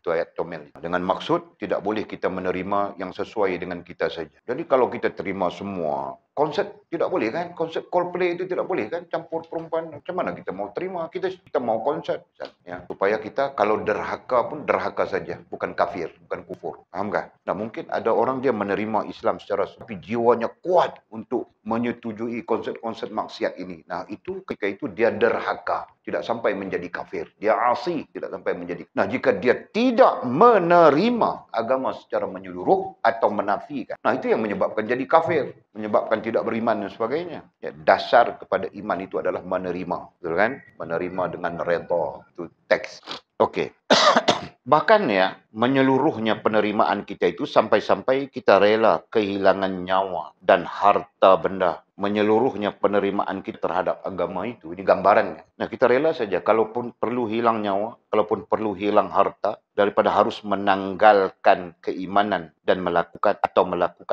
Itu ayat comel. Dengan maksud tidak boleh kita menerima yang sesuai dengan kita saja. Jadi kalau kita terima semua, konsep tidak boleh kan? Konsep Coldplay itu tidak boleh kan? Campur perempuan. Macam mana kita mau terima? Kita mau konsep. Ya, supaya kita kalau derhaka pun derhaka saja. Bukan kafir, bukan kufur. Faham kan? Nah mungkin ada orang dia menerima Islam secara, tapi jiwanya kuat untuk menyetujui konsep-konsep maksiat ini. Nah itu ketika itu dia derhaka. Tidak sampai menjadi kafir. Dia asi, tidak sampai menjadi. Nah, jika dia tidak menerima agama secara menyeluruh atau menafikan, nah itu yang menyebabkan jadi kafir, menyebabkan tidak beriman dan sebagainya. Ya, dasar kepada iman itu adalah menerima, betul kan? Menerima dengan redha. Itu teks. Okey. Bahkan ya, menyeluruhnya penerimaan kita itu sampai-sampai kita rela kehilangan nyawa dan harta benda. Menyeluruhnya penerimaan kita terhadap agama itu. Ini gambarannya. Nah, kita rela saja. Kalaupun perlu hilang nyawa, kalaupun perlu hilang harta, daripada harus menanggalkan keimanan dan melakukan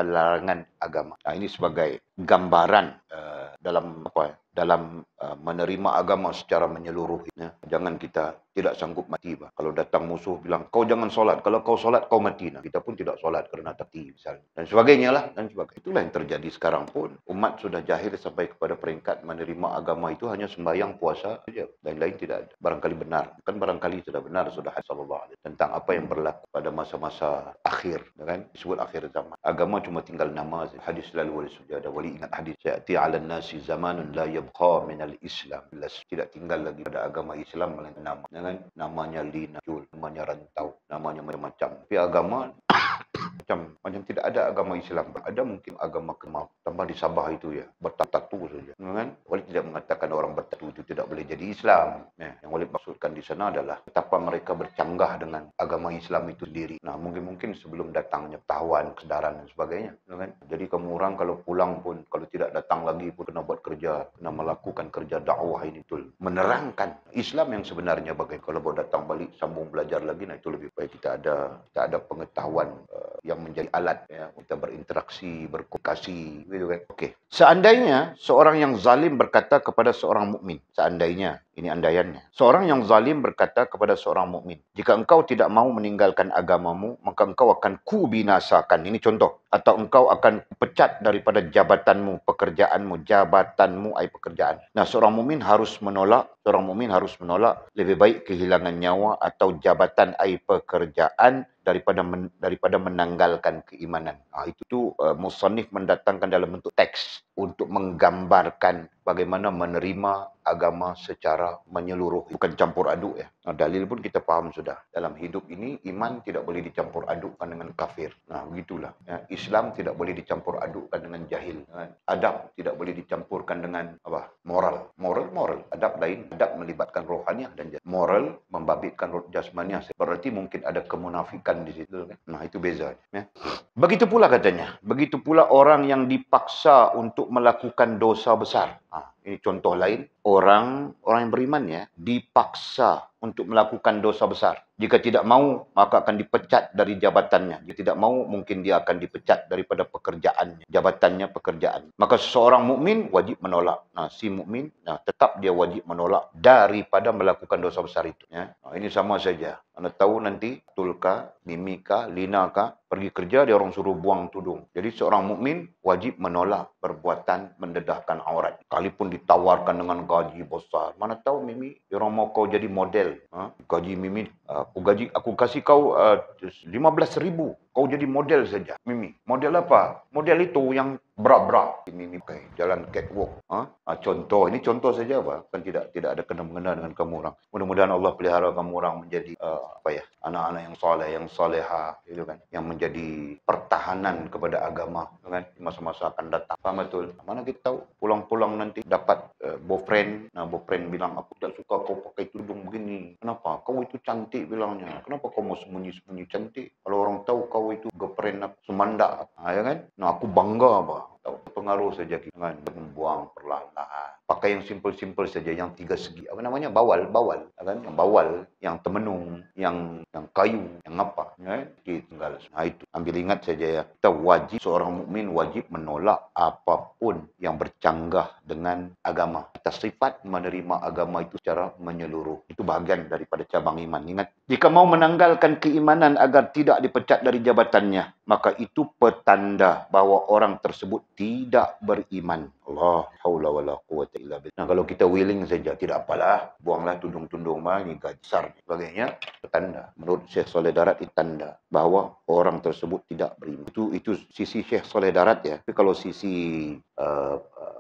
larangan agama. Nah, ini sebagai gambaran dalam menerima agama secara menyeluruh. Ya. Jangan kita tidak sanggup mati. Kalau datang musuh bilang, kau jangan solat. Kalau kau solat, kau mati. Nah, kita pun tidak solat kerana mati misalnya. Dan sebagainya lah. Dan sebagainya. Itulah yang terjadi sekarang pun. Umat sudah jahil sampai kepada peringkat menerima agama itu hanya sembahyang, puasa saja. Lain-lain tidak ada. Barangkali benar. Kan barangkali sudah benar sudah sallallahu alaihi wasallam tentang apa yang berlaku pada masa-masa akhir. Kan? Disebut akhir zaman. Agama cuma tinggal nama saja. Hadis lalu wali sujadah. Wali ingat hadis. Ya'ti 'alan nasi zamanun la yabqa minal Islam. Tidak tinggal lagi pada agama Islam melainkan nama. Kan? Namanya Lina, namanya Rantau, namanya macam-macam. Tapi agama macam tidak ada agama Islam. Ada mungkin agama Kemau. Tambah di Sabah itu ya, bertatu saja. Kan? Wali tidak mengatakan orang bertatu itu tidak boleh jadi Islam. Yang Wali maksudkan di sana adalah betapa mereka bercanggah dengan agama Islam itu sendiri. Nah, mungkin sebelum datangnya pengetahuan, kesedaran dan sebagainya. Kan? Jadi kamu orang kalau pulang pun, kalau tidak datang lagi pun kena buat kerja, kena melakukan kerja dakwah ini betul. Menerangkan Islam yang sebenarnya bagaimana. Kalau baru datang balik, sambung belajar lagi, nah itu lebih baik kita ada pengetahuan yang menjadi alat ya, kita berinteraksi, berkomunikasi gitu kan. Okey. Seandainya seorang yang zalim berkata kepada seorang mukmin, seandainya ini andaiannya. Seorang yang zalim berkata kepada seorang mukmin, jika engkau tidak mau meninggalkan agamamu, maka engkau akan kubinasakan. Ini contoh. Atau engkau akan pecat daripada jabatanmu, pekerjaanmu, jabatanmu ai pekerjaan. Nah, seorang mukmin harus menolak, lebih baik kehilangan nyawa atau jabatan ai pekerjaan daripada menanggalkan keimanan. Itu musannif mendatangkan dalam bentuk teks untuk menggambarkan bagaimana menerima agama secara menyeluruh, bukan campur aduk ya. Dalil pun kita faham sudah. Dalam hidup ini iman tidak boleh dicampur adukkan dengan kafir. Nah, begitulah. Ya. Islam tidak boleh dicampur adukkan dengan jahil. Adab tidak boleh dicampurkan dengan moral. Moral. Adab lain. Adab melibatkan rohaniah dan jasmaniah. Moral membabitkan jasmaniah. Berarti mungkin ada kemunafikan di situ. Nah, itu beza. Ya. Begitu pula katanya. Begitu pula orang yang dipaksa untuk melakukan dosa besar. Ini contoh lain. Orang yang beriman ya, dipaksa untuk melakukan dosa besar. Jika tidak mau, maka akan dipecat dari jabatannya. Jika tidak mau, mungkin dia akan dipecat daripada pekerjaannya. Jabatannya, pekerjaan. Maka seseorang mukmin wajib menolak. Si mukmin tetap dia wajib menolak daripada melakukan dosa besar itu. Ya. Ini sama saja. Anda tahu nanti, Tulka, Mimika, Linaka, pergi kerja, dia orang suruh buang tudung. Jadi seorang mukmin wajib menolak perbuatan mendedahkan aurat. Sekalipun ditawarkan dengan gaji besar. Mana tahu Mimi, dia orang mau kau jadi model. Gaji Mimi, aku kasih kau 15,000. Kau jadi model saja, Mimi. Model apa? Model itu yang bra-bra. Mimi pakai jalan catwalk. Contoh, ini contoh saja kan tidak ada kena-mengena dengan kamu orang. Mudah-mudahan Allah pelihara kamu orang menjadi anak-anak yang soleh, yang soleha, gitu kan, yang menjadi pertahanan kepada agama, gitu kan, di masa-masa akan datang. Faham betul? Mana kita tahu pulang-pulang nanti dapat boyfriend, boyfriend bilang aku tidak suka kau pakai tudung begini. Kenapa? Kau itu cantik bilangnya. Kenapa kau mau sembunyi-sembunyi cantik? Kalau orang tahu kau itu girlfriend semandak, ya kan? Aku bangga tahu pengaruh saja kita kan, membuang perlahan-lahan. Pakai yang simple-simple saja, yang 3 segi. Apa namanya? Bawal, kan? Yang bawal, yang temenung, yang kayu, yang apa? Ya? Tinggal. Itu. Ambil ingat saja ya. Kita wajib, seorang mukmin wajib menolak apapun yang bercanggah dengan agama. Atas sifat menerima agama itu secara menyeluruh. Itu bahagian daripada cabang iman. Ingat, jika mau menanggalkan keimanan agar tidak dipecat dari jabatannya, maka itu petanda bahawa orang tersebut tidak beriman. Allah haula wala quwwata illa billah. Nah, kalau kita willing saja, tidak apalah, buanglah tudung-tudung ini gajar sebagainya, petanda. Menurut Syekh Saleh Darat itu tanda bahawa orang tersebut tidak beriman. Itu sisi Syekh Saleh Darat ya. Tapi kalau sisi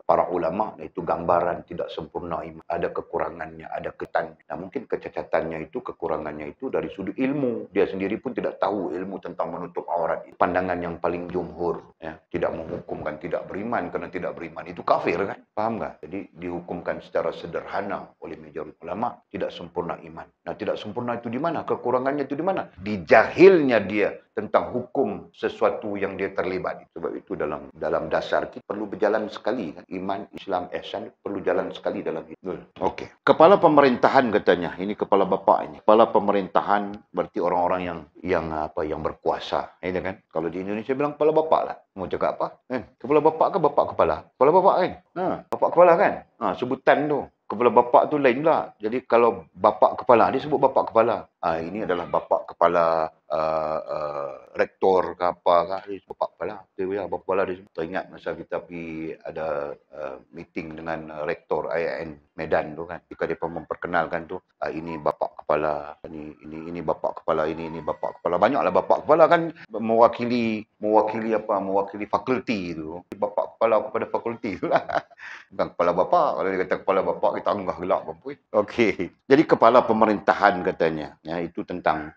para ulama, itu gambaran tidak sempurna iman. Ada kekurangannya, ada ketan. Nah, mungkin kecacatannya itu, kekurangannya itu dari sudut ilmu. Dia sendiri pun tidak tahu ilmu tentang menutup aurat. Pandangan yang paling jumhur, ya, tidak menghukumkan tidak beriman karena tidak beriman itu kafir kan? Paham nggak? Jadi dihukumkan secara sederhana oleh majoriti ulama, tidak sempurna iman. Nah, tidak sempurna itu di mana? Kekurangannya itu di mana? Di jahilnya dia tentang hukum sesuatu yang dia terlibat. Sebab itu dalam dasar kita perlu berjalan sekali kan? Iman, Islam, ihsan perlu jalan sekali dalam hidup. Okey. Kepala pemerintahan katanya, ini kepala bapak ini. Kepala pemerintahan berarti orang-orang yang berkuasa. Ini kan? Kalau di Indonesia bilang kepala bapak lah. Mau cakap apa? Kepala bapak ke bapak kepala? Kepala bapak kan? Bapak kepala kan? Sebutan tu. Kepala bapak tu lain pula. Jadi kalau bapak kepala, dia sebut bapak kepala. Ini adalah bapak kepala rektor ke apa ke. Dia sebut bapak kepala. Dia bapak kepala dia sebut. Teringat masa kita pergi ada meeting dengan rektor IAIN Medan tu kan. Jika dia memperkenalkan tu, ini bapak kepala, ini bapak kepala, ini bapak kepala. Banyaklah bapak kepala kan mewakili apa? Mewakili fakulti tu. Bapak kepala kepada fakulti tu lah. Bukan kepala bapak. Kalau dia kata kepala bapak, kita anggah gelak apa. Okey. Jadi kepala pemerintahan katanya. Ya, itu tentang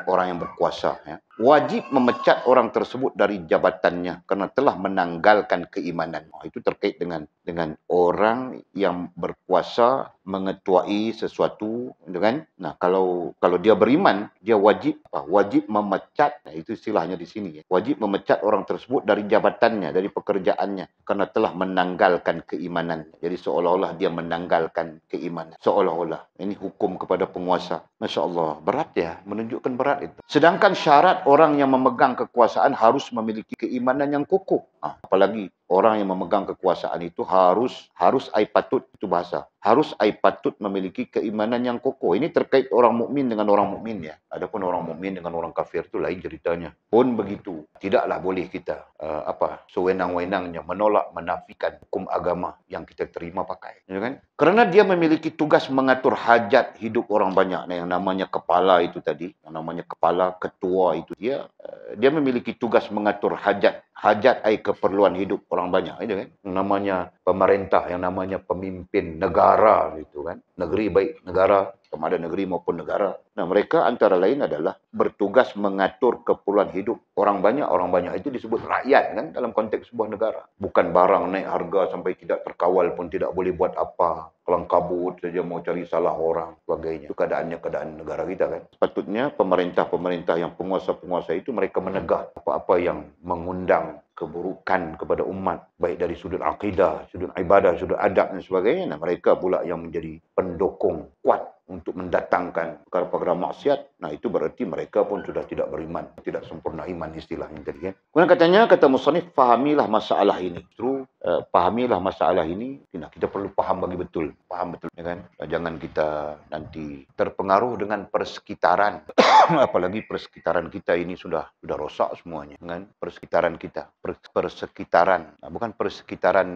orang yang berkuasa. Ya. Wajib memecat orang tersebut dari jabatannya kerana telah menanggalkan keimanan. Itu terkait dengan orang yang berkuasa mengetuai sesuatu, kan? Nah, kalau dia beriman, dia wajib memecat. Nah, itu istilahnya di sini. Ya. Wajib memecat orang tersebut dari jabatannya, dari pekerjaannya kerana telah menanggalkan keimanan. Jadi seolah-olah dia menanggalkan keimanan. Seolah-olah. Ini hukum kepada penguasa. Masya Allah. Berat ya. Menunjukkan berat itu. Sedangkan syarat orang yang memegang kekuasaan harus memiliki keimanan yang kukuh. Apalagi orang yang memegang kekuasaan itu harus patut, itu bahasa. Harus patut memiliki keimanan yang kokoh. Ini terkait orang mukmin dengan orang mukmin ya. Adapun orang mukmin dengan orang kafir itu lain ceritanya. Pun begitu, tidaklah boleh kita sewenang-wenangnya menolak, menafikan hukum agama yang kita terima pakai, ya kan? Kerana dia memiliki tugas mengatur hajat hidup orang banyak. Nah, yang namanya kepala itu tadi, yang namanya kepala, ketua itu dia memiliki tugas mengatur hajat keperluan hidup orang banyak, itu kan? Yang namanya pemerintah, yang namanya pemimpin negara gitu kan. Negeri baik negara, sama ada negeri maupun negara. Nah, mereka antara lain adalah bertugas mengatur keperluan hidup orang banyak. Orang banyak itu disebut rakyat kan dalam konteks sebuah negara. Bukan barang naik harga sampai tidak terkawal pun tidak boleh buat apa. Kelang kabut saja mau cari salah orang, sebagainya. Itu keadaan negara kita kan. Sepatutnya pemerintah yang penguasa-penguasa itu mereka menegah apa-apa yang mengundang keburukan kepada umat, baik dari sudut akidah, sudut ibadah, sudut adab dan sebagainya. Nah, mereka pula yang menjadi pendukung kuat untuk mendatangkan perkara-perkara maksiat. Nah, itu berarti mereka pun sudah tidak beriman, tidak sempurna iman istilahnya tadi kan. Kemudian kata musannif, fahamilah masalah ini. Justru pahamilah masalah ini. Nah, kita perlu faham betul ya kan. Jangan kita nanti terpengaruh dengan persekitaran. Apalagi persekitaran kita ini sudah rosak semuanya kan. Persekitaran kita, bukan persekitaran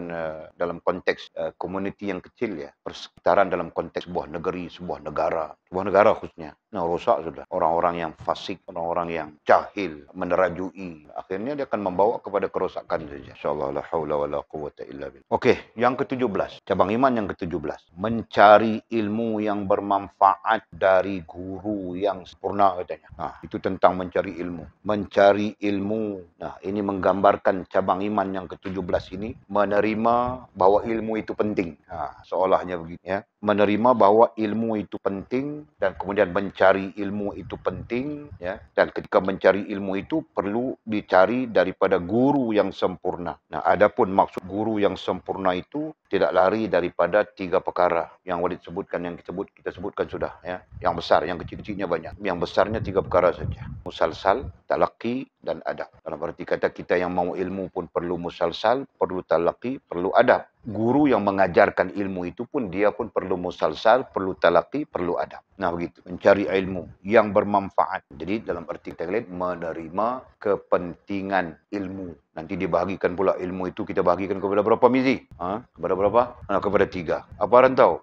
dalam konteks komuniti yang kecil ya. Persekitaran dalam konteks sebuah negeri, sebuah negara khususnya. Nah, rosak sudah. Orang-orang yang fasik, orang-orang yang jahil, menerajui, akhirnya dia akan membawa kepada kerosakan saja. Insyaallah la haula wala quwwata illa billah. Okey, yang ke-17, cabang iman yang ke-17, mencari ilmu yang bermanfaat dari guru yang sempurna katanya. Itu tentang mencari ilmu. Mencari ilmu. Nah, ini menggambarkan cabang iman yang ke-17 ini menerima bahawa ilmu itu penting. Seolahnya begitu ya. Menerima bahawa ilmu itu penting dan kemudian mencari ilmu itu penting ya, dan ketika mencari ilmu itu perlu dicari daripada guru yang sempurna. Nah, adapun maksud guru yang sempurna itu tidak lari daripada 3 perkara yang Walid sebutkan, yang kita sebutkan sudah ya. Yang besar, yang kecil-kecilnya banyak. Yang besarnya 3 perkara saja. Musalsal, talaqi dan adab. Dalam arti kata kita yang mau ilmu pun perlu musalsal, perlu talaqi, perlu adab. Guru yang mengajarkan ilmu itu pun dia pun perlu musalsal, perlu talaqi, perlu adab. Nah, begitu. Mencari ilmu yang bermanfaat. Jadi dalam arti kata lain menerima kepentingan ilmu. Nanti dibahagikan pula ilmu itu, kita bahagikan kepada berapa miji? Kepada berapa? Kepada 3. Apa orang tahu?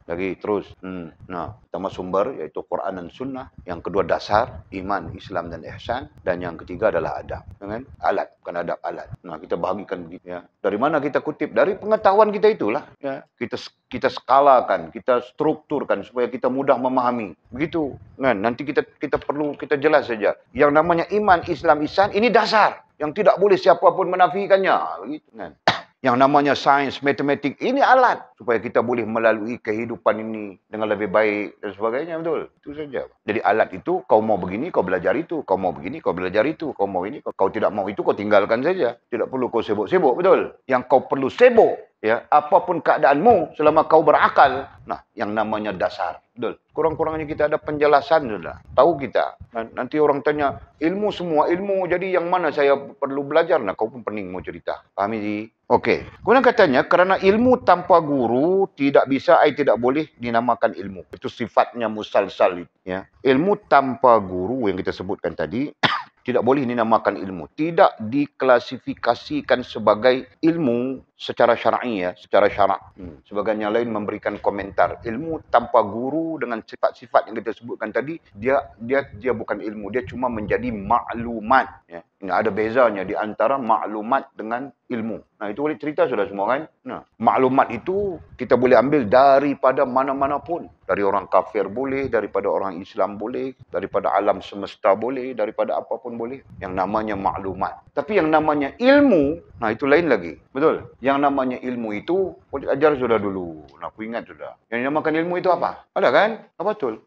Lagi terus. Nah, pertama sumber iaitu Quran dan Sunnah. Yang kedua dasar, iman, Islam dan ihsan. Dan yang ketiga adalah adab. Kan? Alat, bukan adab, alat. Nah, kita bahagikan begitu ya. Dari mana kita kutip? Dari pengetahuan kita itulah. Ya. Kita skalakan, kita strukturkan supaya kita mudah memahami. Begitu. Kan? Nanti kita perlu kita jelas saja. Yang namanya iman, Islam, ihsan ini dasar yang tidak boleh siapa pun menafikannya. Begitu kan. Yang namanya sains, matematik, ini alat supaya kita boleh melalui kehidupan ini dengan lebih baik dan sebagainya, betul? Itu saja. Jadi alat itu, kau mau begini, kau belajar itu. Kau mau begini, kau belajar itu. Kau mau ini, kau tidak mau itu, kau tinggalkan saja. Tidak perlu kau sibuk-sibuk, betul? Yang kau perlu sibuk, ya, apapun keadaanmu selama kau berakal. Nah, yang namanya dasar, betul? Kurang-kurangnya kita ada penjelasan sudah. Tahu kita. Nanti orang tanya, ilmu semua ilmu, jadi yang mana saya perlu belajar? Nah, kau pun pening mau cerita. Pahami sih? Okey. Kemudian katanya, kerana ilmu tanpa guru tidak bisa, tidak boleh dinamakan ilmu. Itu sifatnya musalsal. Ya. Ilmu tanpa guru yang kita sebutkan tadi, tidak boleh dinamakan ilmu. Tidak diklasifikasikan sebagai ilmu secara syar'i ya, secara syarak. Sebagian yang lain memberikan komentar. Ilmu tanpa guru dengan sifat-sifat yang kita sebutkan tadi, dia bukan ilmu, dia cuma menjadi maklumat ya. Ini ada bezanya di antara maklumat dengan ilmu. Nah, itu boleh cerita sudah semua kan? Nah, maklumat itu kita boleh ambil daripada mana-mana pun. Dari orang kafir boleh, daripada orang Islam boleh, daripada alam semesta boleh, daripada apapun boleh. Yang namanya maklumat. Tapi yang namanya ilmu, nah itu lain lagi. Betul? Yang namanya ilmu itu, boleh ajar sudah dulu. Nah, aku ingat sudah. Yang dinamakan ilmu itu apa? Ada kan? Apa betul?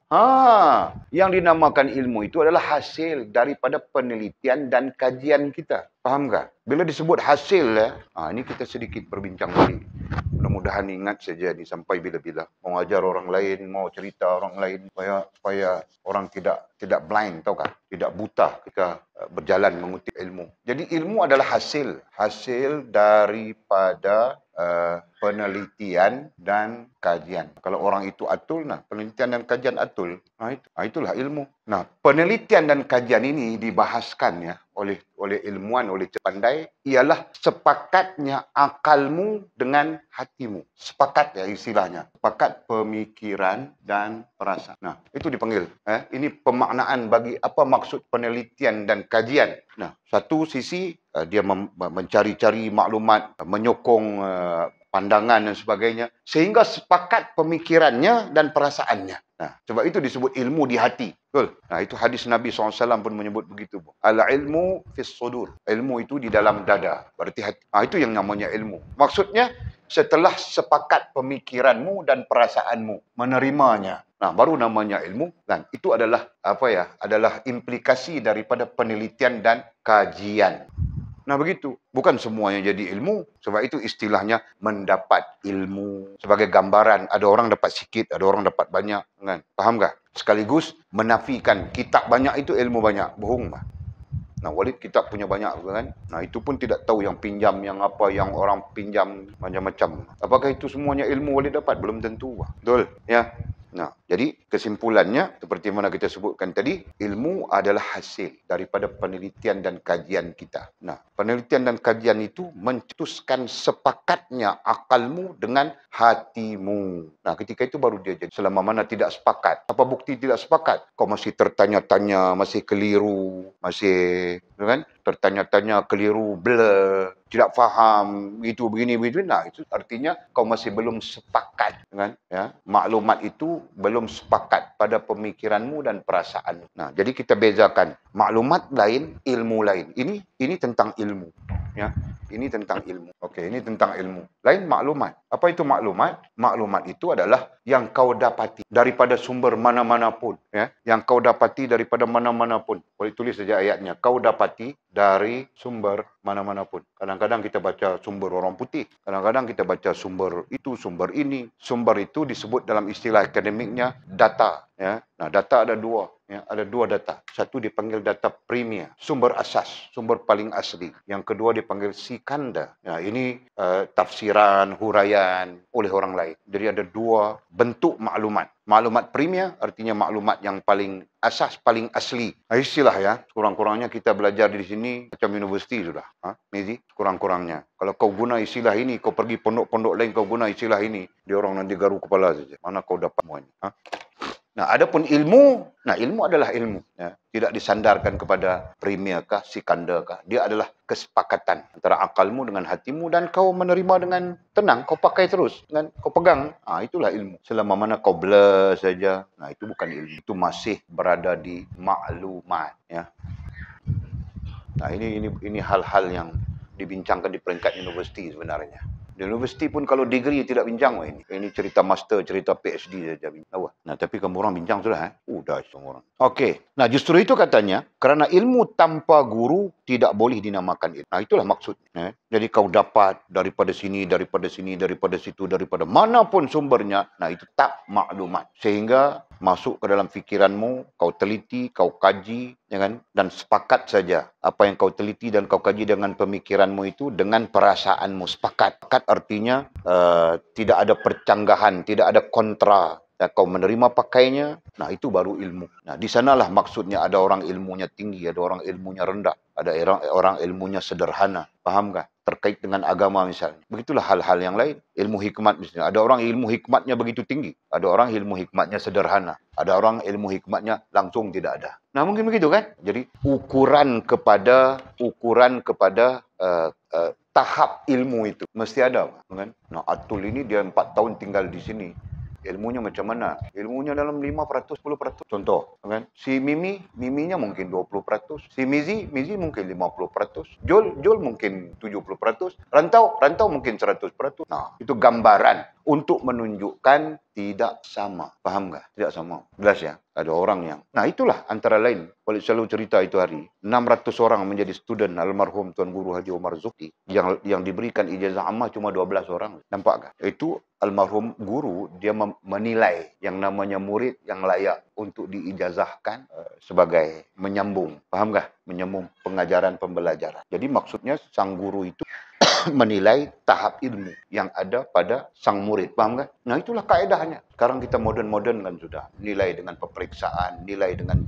Yang dinamakan ilmu itu adalah hasil daripada penelitian dan kajian kita. Faham tak? Bila disebut hasil ya, ini kita sedikit berbincang lagi. Mudah-mudahan ingat saja ni sampai bila-bila. Mau ajar orang lain, mau cerita orang lain supaya orang tidak blind, tahu kan? Tidak buta ketika berjalan mengutip ilmu. Jadi ilmu adalah hasil daripada penelitian dan kajian. Kalau orang itu atul, nah penelitian dan kajian atul, itulah ilmu. Nah, penelitian dan kajian ini dibahaskan ya oleh ilmuwan, oleh pandai, ialah sepakatnya akalmu dengan hatimu. Sepakat ya istilahnya. Sepakat pemikiran dan perasaan. Nah, itu dipanggil. Ini pemaknaan bagi apa maksud penelitian dan kajian. Nah, satu sisi dia mencari-cari maklumat, menyokong pandangan dan sebagainya, sehingga sepakat pemikirannya dan perasaannya. Nah, sebab itu disebut ilmu di hati. Betul? Nah, itu hadis Nabi SAW pun menyebut begitu. Al-ilmu fis sudur. Ilmu itu di dalam dada. Berarti hati. Itu yang namanya ilmu. Maksudnya, setelah sepakat pemikiranmu dan perasaanmu menerimanya. Nah, baru namanya ilmu. Dan itu adalah adalah implikasi daripada penelitian dan kajian. Nah, begitu. Bukan semuanya jadi ilmu. Sebab itu istilahnya mendapat ilmu. Sebagai gambaran, ada orang dapat sikit, ada orang dapat banyak. Kan? Faham tak? Sekaligus menafikan kitab banyak itu ilmu banyak. Bohong lah. Nah, Walid kitab punya banyak kan? Nah, itu pun tidak tahu yang pinjam, yang apa, yang orang pinjam macam-macam. Apakah itu semuanya ilmu Walid dapat? Belum tentu. Betul? Ya. Nah, jadi kesimpulannya seperti mana kita sebutkan tadi, ilmu adalah hasil daripada penelitian dan kajian kita. Nah, penelitian dan kajian itu mencetuskan sepakatnya akalmu dengan hatimu. Nah, ketika itu baru dia jadi. Selama mana tidak sepakat. Apa bukti tidak sepakat? Kau masih tertanya-tanya, masih keliru, masih kan? Tertanya-tanya, keliru, blur, tidak faham, itu begini. Nah, itu artinya kau masih belum sepakat, kan? Ya, maklumat itu belum sepakat pada pemikiranmu dan perasaanmu. Nah, jadi kita bezakan maklumat lain, ilmu lain. Ini tentang ilmu, ya. Ini tentang ilmu. Okey, ini tentang ilmu. Lain maklumat. Apa itu maklumat? Maklumat itu adalah yang kau dapati daripada sumber mana-mana pun, ya. Yang kau dapati daripada mana-mana pun. Boleh tulis saja ayatnya. Kau dapati dari sumber mana-mana pun. Kadang-kadang kita baca sumber orang putih. Kadang-kadang kita baca sumber itu, sumber ini. Sumber itu disebut dalam istilah akademiknya data. Ya. Nah, data ada dua. Ya, ada dua data. Satu dipanggil data premier, sumber asas, sumber paling asli. Yang kedua dipanggil sikanda. Nah, ini tafsiran, huraian oleh orang lain. Jadi ada dua bentuk maklumat. Maklumat premier artinya maklumat yang paling asas, paling asli. Nah, istilah ya, kurang-kurangnya kita belajar di sini macam universiti sudah. Mizi, kurang-kurangnya. Kalau kau guna istilah ini, kau pergi pondok-pondok lain, kau guna istilah ini, dia orang nanti garu kepala saja. Mana kau dapat semuanya? Nah, adapun ilmu, nah ilmu adalah ilmu. Ya. Tidak disandarkan kepada premier kah, sikanda kah. Dia adalah kesepakatan antara akalmu dengan hatimu dan kau menerima dengan tenang. Kau pakai terus, dengan kau pegang. Itulah ilmu. Selama mana kau blur saja, nah itu bukan ilmu. Itu masih berada di maklumat. Ya. Nah, ini hal-hal yang dibincangkan di peringkat universiti sebenarnya. Di universiti pun kalau degree tidak bincang ini. Ini cerita master, cerita PhD saja. Nah, tapi kamu orang bincang sudah. Udah semua orang. Okey. Nah, justru itu katanya, kerana ilmu tanpa guru tidak boleh dinamakan ilmu. Nah, itulah maksudnya. Jadi kau dapat daripada sini, daripada sini, daripada situ, daripada manapun sumbernya. Nah, itu tak maklumat. Sehingga masuk ke dalam fikiranmu, kau teliti, kau kaji, ya kan? Dan sepakat saja apa yang kau teliti dan kau kaji dengan pemikiranmu itu dengan perasaanmu. Sepakat artinya tidak ada percanggahan, tidak ada kontra. Dan kau menerima pakainya, nah itu baru ilmu. Nah, di sanalah maksudnya ada orang ilmunya tinggi, ada orang ilmunya rendah, ada orang ilmunya sederhana. Faham tak? Terkait dengan agama misalnya. Begitulah hal-hal yang lain. Ilmu hikmat misalnya. Ada orang ilmu hikmatnya begitu tinggi. Ada orang ilmu hikmatnya sederhana. Ada orang ilmu hikmatnya langsung tidak ada. Nah, mungkin begitu kan? Jadi ukuran kepada tahap ilmu itu mesti ada kan? Nah, Atul ini dia 4 tahun tinggal di sini. Ilmunya macam mana? Ilmunya dalam 5%, 10%. Contoh, kan? Si Miminya mungkin 20%. Si Mizi mungkin 50%. Jol mungkin 70%. Rantau mungkin 100%. Nah, itu gambaran untuk menunjukkan tidak sama. Faham tak? Tidak sama. Jelas ya? Ada orang yang. Nah, itulah antara lain. Kalau selalu cerita itu hari. 600 orang menjadi student almarhum Tuan Guru Haji Omar Zuki. Yang diberikan ijazah ammah cuma 12 orang. Nampak tak? Itu almarhum guru, dia menilai yang namanya murid yang layak untuk diijazahkan sebagai menyambung. Faham tak? Menyambung pengajaran pembelajaran. Jadi maksudnya sang guru itu menilai tahap ilmu yang ada pada sang murid. Faham kan? Nah, itulah kaedahnya. Sekarang kita modern kan sudah. Nilai dengan peperiksaan, nilai dengan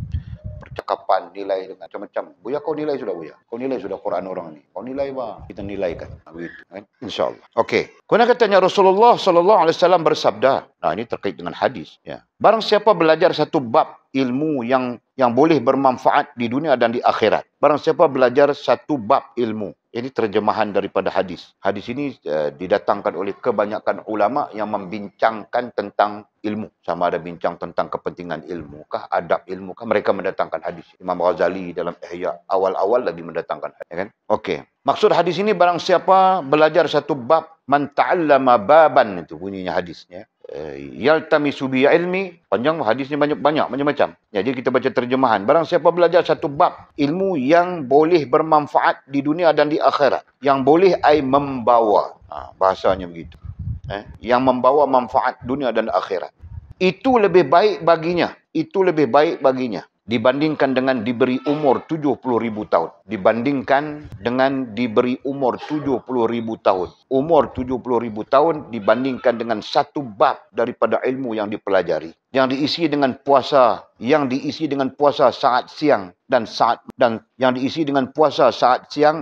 percakapan, nilai dengan macam-macam. Buya, kau nilai sudah, Buya? Kau nilai sudah Quran orang ni? Kau nilai, bang. Kita nilaikan. Begitu kan? InsyaAllah. Okey. Kerana katanya Rasulullah SAW bersabda. Nah, ini terkait dengan hadis. Ya. Barang siapa belajar satu bab ilmu yang boleh bermanfaat di dunia dan di akhirat. Barang siapa belajar satu bab ilmu. Ini terjemahan daripada hadis. Hadis ini didatangkan oleh kebanyakan ulama yang membincangkan tentang ilmu. Sama ada bincang tentang kepentingan ilmu kah, adab ilmu kah. Mereka mendatangkan hadis. Imam Ghazali dalam Ihya awal-awal lagi mendatangkan hadis. Ya kan? Okey. Maksud hadis ini barang siapa belajar satu bab, man ta'allama baban, itu bunyinya hadisnya. Yaltamisu bi ilmi, panjang hadisnya banyak macam-macam. Jadi kita baca terjemahan. Barang siapa belajar satu bab ilmu yang boleh bermanfaat di dunia dan di akhirat. Yang boleh ai membawa. Bahasanya begitu. Yang membawa manfaat dunia dan akhirat. Itu lebih baik baginya. Dibandingkan dengan diberi umur 70,000 tahun. Dibandingkan dengan diberi umur 70,000 tahun. Umur 70,000 tahun dibandingkan dengan satu bab daripada ilmu yang dipelajari. Yang diisi dengan puasa saat siang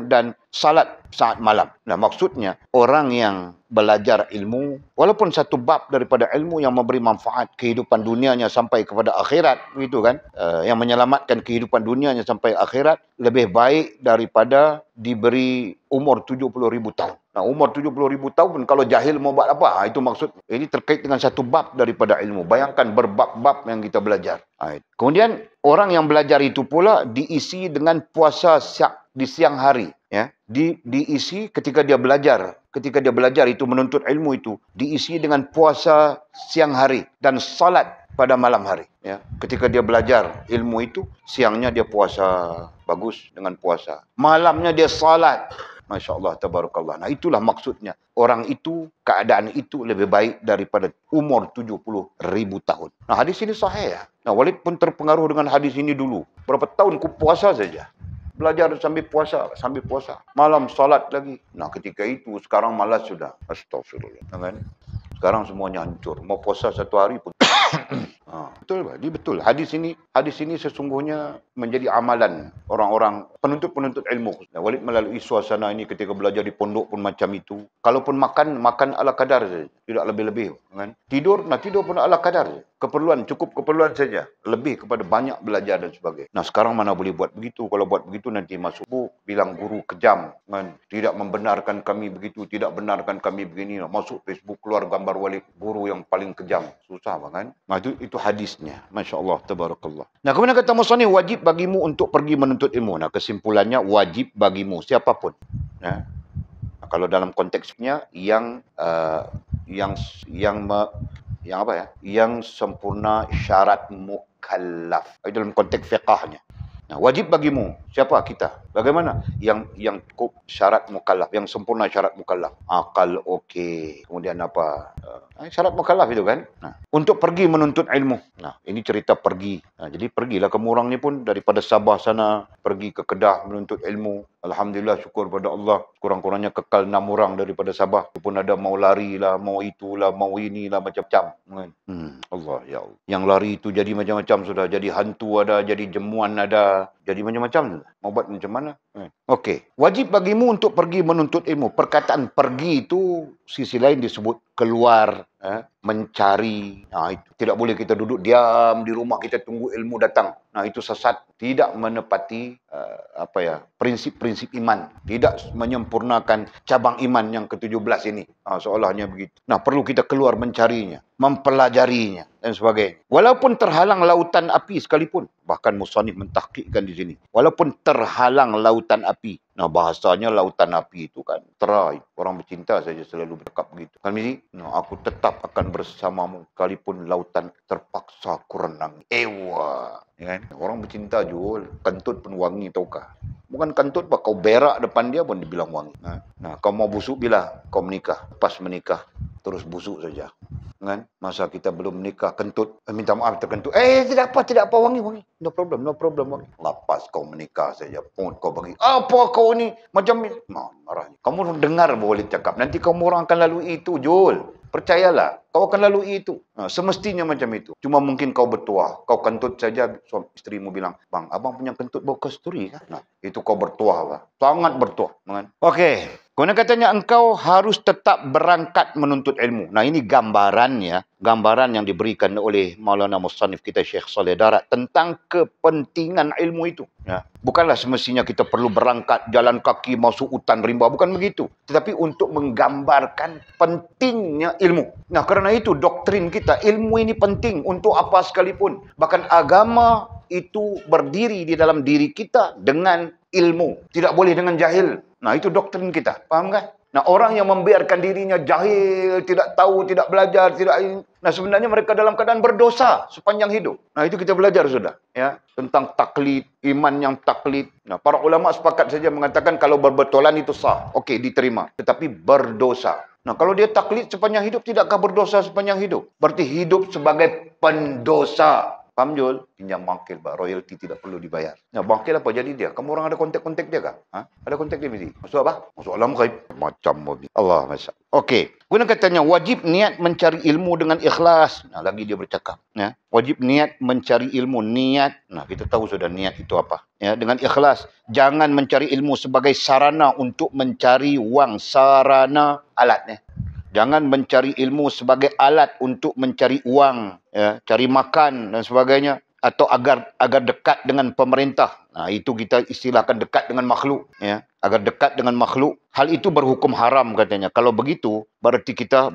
dan salat saat malam. Nah, maksudnya orang yang belajar ilmu, walaupun satu bab daripada ilmu yang memberi manfaat kehidupan dunianya sampai kepada akhirat, begitu kan? Yang menyelamatkan kehidupan dunianya sampai akhirat, lebih baik daripada diberi umur 70,000 tahun. Nah, umur 70,000 tahun kalau jahil mau buat apa? Itu maksud. Ini terkait dengan satu bab daripada ilmu. Bayangkan berbab-bab yang kita belajar. Kemudian orang yang belajar itu pula diisi dengan puasa di siang hari. Ya, diisi ketika dia belajar itu menuntut ilmu itu diisi dengan puasa siang hari dan salat pada malam hari. Ya, ketika dia belajar ilmu itu, siangnya dia puasa bagus dengan puasa, malamnya dia salat Masya Allah, tabarakallah. Nah, itulah maksudnya. Orang itu, keadaan itu lebih baik daripada umur 70,000 tahun. Nah, hadis ini sahih ya. Nah, Walid pun terpengaruh dengan hadis ini dulu. Berapa tahun ku puasa saja. Belajar sambil puasa. Malam salat lagi. Nah, ketika itu, sekarang malas sudah. Astagfirullah. Kan? Sekarang semuanya hancur. Mau puasa 1 hari pun. Betul, Pak. Dia betul. Hadis ini sesungguhnya menjadi amalan orang-orang penuntut ilmu. Walid melalui suasana ini ketika belajar di pondok pun macam itu. Kalaupun makan ala kadar saja, tidak lebih-lebih, kan? Tidur pun ala kadar saja. Cukup keperluan saja. Lebih kepada banyak belajar dan sebagainya. Nah, sekarang mana boleh buat begitu? Kalau buat begitu nanti masuk buku, bilang guru kejam, kan? Tidak membenarkan kami begitu, tidak benarkan kami begini. Masuk Facebook, keluar gambar Walid, guru yang paling kejam. Susah, kan? Nah, itu hadisnya. Masya Allah, tabarakallah. Nah, kemudian kata musannif, wajib bagimu untuk pergi menuntut ilmu. Nah, kesimpulannya wajib bagimu, siapapun. Nah, kalau dalam konteksnya yang sempurna syarat mukallaf. Itu dalam konteks fiqahnya. Nah, wajib bagimu. Siapa? Kita. Bagaimana? Yang cukup syarat mukallaf, yang sempurna syarat mukallaf. Akal okey. Kemudian apa? Syarat mukallaf itu kan. Nah, untuk pergi menuntut ilmu. Nah, ini cerita pergi. Nah, jadi pergilah ke Murang ni pun daripada Sabah sana pergi ke Kedah menuntut ilmu. Alhamdulillah, syukur pada Allah. Kurang-kurangnya kekal 6 orang daripada Sabah. Walaupun ada mau lari lah, mau itulah, mau inilah, macam-macam. Allah, ya Allah. Yang lari itu jadi macam-macam sudah. Jadi hantu ada, jadi jemuan ada. Jadi macam-macam sudah. Mau buat macam mana? Okey. Wajib bagimu untuk pergi menuntut ilmu. Perkataan pergi itu sisi lain disebut keluar, mencari. Nah, itu tidak boleh kita duduk diam di rumah kita tunggu ilmu datang. Nah, itu sesat, tidak menepati prinsip-prinsip iman, tidak menyempurnakan cabang iman yang ke-17 ini. Seolahnya begitu. Nah, perlu kita keluar mencarinya, mempelajarinya dan sebagainya. Walaupun terhalang lautan api sekalipun. Bahkan musannif mentahqiqkan di sini. Walaupun terhalang lautan api. Nah, bahasanya lautan api itu kan terai. Orang bercinta saja selalu bercakap begitu. Kan mesti, aku tetap akan bersamamu sekalipun lautan terpaksa ku renang. Ewa. Ya kan? Orang bercinta Jul, kentut pun wangi tahukah? Bukan kentut, kau berak depan dia pun dibilang wangi. Nah, kau mau busuk bila kau menikah. Pas menikah, terus busuk saja. Kan? Masa kita belum menikah, kentut, minta maaf terkentut. Tidak apa, wangi. No problem, wangi. Lepas kau menikah saja, pun kau bagi. Apa kau ni? Macam ni. Marah. Kamu dengar boleh cakap. Nanti kamu orang akan lalui itu, Jul. Percayalah, kau akan lalui itu. Semestinya macam itu. Cuma mungkin kau bertuah. Kau kentut saja, isterimu bilang, bang, abang punya kentut bau kasturi kan? Nah, itu kau bertuah, Bang. Sangat bertuah. Okey. Kemudian katanya, engkau harus tetap berangkat menuntut ilmu. Nah, ini gambarannya. Gambaran yang diberikan oleh Maulana Musannif kita, Syekh Saleh Darat, tentang kepentingan ilmu itu. Ya. Bukanlah semestinya kita perlu berangkat jalan kaki masuk hutan rimba. Bukan begitu. Tetapi untuk menggambarkan pentingnya ilmu. Nah, kerana itu doktrin kita, ilmu ini penting untuk apa sekalipun. Bahkan agama itu berdiri di dalam diri kita dengan ilmu. Tidak boleh dengan jahil. Nah, itu doktrin kita. Faham kan? Nah, orang yang membiarkan dirinya jahil, tidak tahu, tidak belajar, nah, sebenarnya mereka dalam keadaan berdosa sepanjang hidup. Nah, itu kita belajar sudah. Ya, tentang taklid, iman yang taklid. Nah, para ulama sepakat saja mengatakan kalau berbetulan itu sah. Okey, diterima. Tetapi berdosa. Nah, kalau dia taklid sepanjang hidup, tidakkah berdosa sepanjang hidup? Berarti hidup sebagai pendosa. Faham, Jul? Pinjam bangkil, royalty tidak perlu dibayar. Nah, bangkil apa jadi dia? Kamu orang ada kontak-kontak dia kah? Ada kontak dia mesti. Masuk apa? Masuk alam ghaib. Macam mobil. Allah Masya. Okey. Guna katanya, wajib niat mencari ilmu dengan ikhlas. Nah, lagi dia bercakap. Ya. Wajib niat mencari ilmu. Niat. Nah, kita tahu sudah niat itu apa. Ya, dengan ikhlas. Jangan mencari ilmu sebagai sarana untuk mencari wang. Sarana alatnya. Jangan mencari ilmu sebagai alat untuk mencari uang, ya, cari makan dan sebagainya, atau agar dekat dengan pemerintah. Nah, itu kita istilahkan dekat dengan makhluk, ya, agar dekat dengan makhluk. Hal itu berhukum haram katanya. Kalau begitu, berarti kita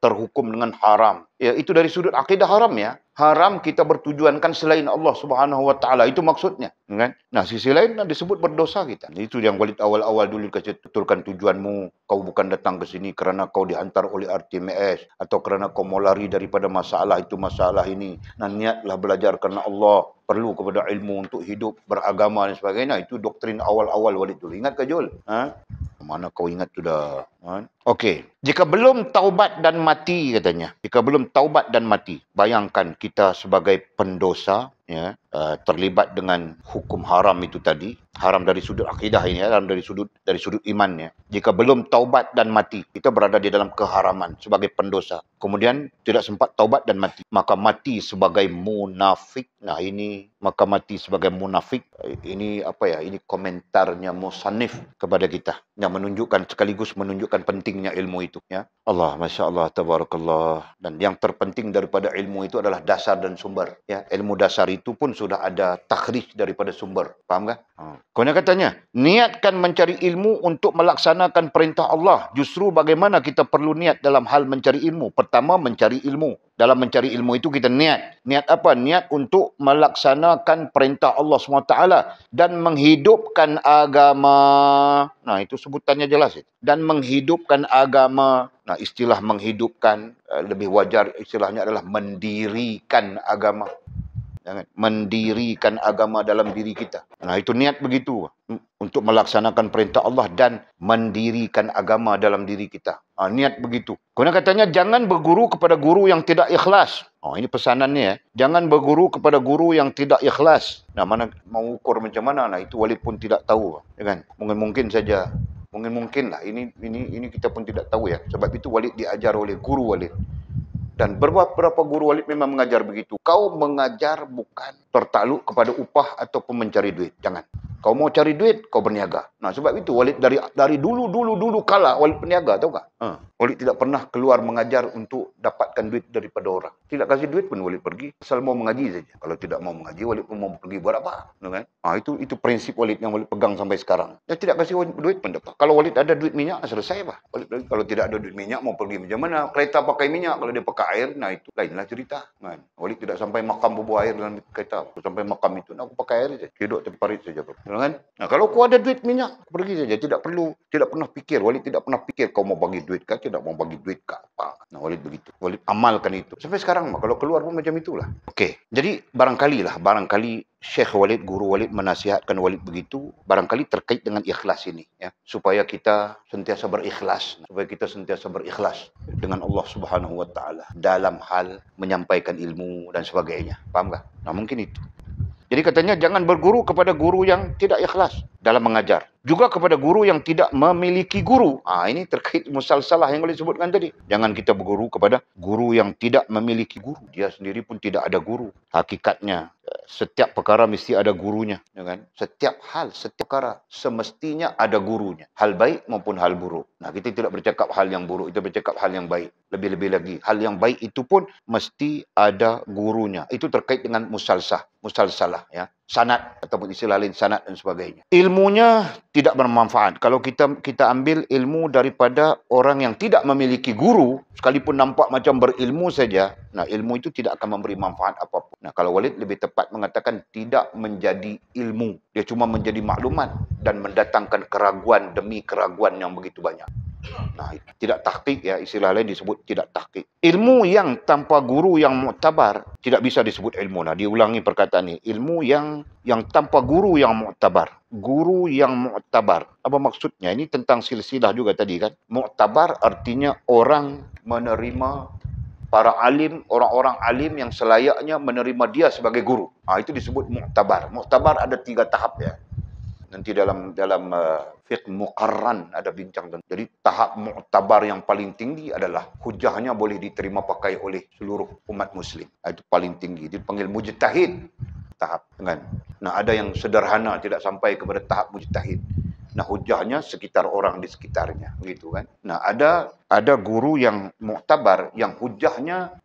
terhukum dengan haram. Ya, itu dari sudut akidah haram ya. Haram kita bertujuankan selain Allah Subhanahu wa taala. Itu maksudnya, kan? Nah, sisi lain disebut berdosa kita. Itu yang Walid awal-awal dulu kasih betulkan tujuanmu. Kau bukan datang ke sini kerana kau dihantar oleh RTMS atau kerana kau mau lari daripada masalah itu masalah ini. Nah, niatlah belajar kerana Allah. perlu kepada ilmu untuk hidup beragama dan sebagainya. Itu doktrin awal-awal Walid dulu. Ingat ke Jul? Mana kau ingat tu dah. Okey. Jika belum taubat dan mati katanya. Jika belum taubat dan mati. Bayangkan kita sebagai pendosa, ya, terlibat dengan hukum haram itu tadi. Haram dari sudut akidah ini, haram dari sudut iman, ya. Jika belum taubat dan mati, kita berada di dalam keharaman sebagai pendosa. Kemudian tidak sempat taubat dan mati, maka mati sebagai munafik. Nah, ini maka mati sebagai munafik. Ini apa ya? Ini komentarnya musannif kepada kita yang menunjukkan, sekaligus menunjukkan pentingnya ilmu itu, ya. Allah, Masya Allah, Tabarakallah. Dan yang terpenting daripada ilmu itu adalah dasar dan sumber, ya. Ilmu dasar itu pun sudah ada takhrij daripada sumber. Faham tak? Kemudian katanya, niatkan mencari ilmu untuk melaksanakan perintah Allah. Justru bagaimana kita perlu niat dalam hal mencari ilmu? Pertama, mencari ilmu. Dalam mencari ilmu itu kita niat. Niat apa? Niat untuk melaksanakan perintah Allah SWT dan menghidupkan agama. Nah, itu sebutannya jelas. Dan menghidupkan agama. Nah, istilah menghidupkan, lebih wajar istilahnya adalah mendirikan agama. Mendirikan agama dalam diri kita. Nah, itu niat begitu. Untuk melaksanakan perintah Allah dan mendirikan agama dalam diri kita. Niat begitu. Kemudian katanya, jangan berguru kepada guru yang tidak ikhlas. Ini pesanannya, ya. Jangan berguru kepada guru yang tidak ikhlas. Nah, mana mau ukur macam mana? Nah, itu Walid pun tidak tahu. Ya kan? Mungkin saja. Mungkin lah. Ini kita pun tidak tahu, ya. Sebab itu Walid diajar oleh guru Walid. Dan beberapa guru Walid memang mengajar begitu. Kau mengajar bukan tertakluk kepada upah ataupun mencari duit. Jangan. Kau mau cari duit, kau berniaga. Nah, sebab itu Walid dari dulu kala Walid berniaga, tahu tak? Walid tidak pernah keluar mengajar untuk dapatkan duit daripada orang. Tidak kasih duit pun Walid pergi. Asal mau mengaji saja. Kalau tidak mau mengaji, Walid pun mau pergi buat apa? Kan? Itu prinsip Walid yang Walid pegang sampai sekarang. Dia tidak kasih duit pun dapat. Kalau Walid ada duit minyak, selesai apa? Walid, kalau tidak ada duit minyak, mau pergi macam mana? Kereta pakai minyak, kalau dia pakai air, nah itu lainlah cerita. Kan? Walid tidak sampai makam berbuah air dalam kereta. Sampai makam itu, aku pakai air saja. Hidup tepi parit saja. Kan? Nah, kalau kau ada duit minyak, pergi saja. Tidak pernah fikir. Walid tidak pernah fikir kau mau bagi duit kah, tidak mau bagi duit kah, apa. Nah, Walid begitu. Walid amalkan itu. Sampai sekarang, kalau keluar pun macam itulah. Okey. Jadi, barangkali Syekh Walid, guru Walid menasihatkan Walid begitu, barangkali terkait dengan ikhlas ini, ya. Supaya kita sentiasa berikhlas. Dengan Allah Subhanahu Wa Taala dalam hal menyampaikan ilmu dan sebagainya. Faham tak? Nah, mungkin itu. Jadi katanya jangan berguru kepada guru yang tidak ikhlas dalam mengajar. Juga kepada guru yang tidak memiliki guru. Ini terkait musalsalah yang boleh disebutkan tadi. Jangan kita berguru kepada guru yang tidak memiliki guru. Dia sendiri pun tidak ada guru. Hakikatnya, setiap perkara mesti ada gurunya. Ya kan? Setiap hal, setiap perkara semestinya ada gurunya. Hal baik maupun hal buruk. Nah, kita tidak bercakap hal yang buruk. Kita bercakap hal yang baik. Lebih-lebih lagi. Hal yang baik itu pun mesti ada gurunya. Itu terkait dengan musalsalah, ya. Sanad ataupun istilah lain sanad dan sebagainya. Ilmunya tidak bermanfaat. Kalau kita ambil ilmu daripada orang yang tidak memiliki guru, sekalipun nampak macam berilmu saja, nah ilmu itu tidak akan memberi manfaat apapun. Nah, kalau Walid lebih tepat mengatakan tidak menjadi ilmu. Dia cuma menjadi maklumat dan mendatangkan keraguan demi keraguan yang begitu banyak. Nah, tidak tahqiq, ya, istilah lain disebut tidak tahqiq. Ilmu yang tanpa guru yang muktabar tidak bisa disebut ilmu. Nah, diulangi perkataan ini. Ilmu yang tanpa guru yang muktabar. Guru yang muktabar. Apa maksudnya? Ini tentang silsilah juga tadi kan. Muktabar artinya orang menerima para alim, orang-orang alim yang selayaknya menerima dia sebagai guru. Itu disebut muktabar. Muktabar ada 3 tahap, ya. Nanti dalam fiqh muqarran ada bincang. Jadi tahap muktabar yang paling tinggi adalah hujahnya boleh diterima pakai oleh seluruh umat muslim. Itu paling tinggi. Itu dipanggil mujtahid. Tahap. Kan? Nah, ada yang sederhana tidak sampai kepada tahap mujtahid. Nah, hujahnya sekitar orang di sekitarnya, begitu kan. Nah, ada guru yang muktabar, yang hujahnya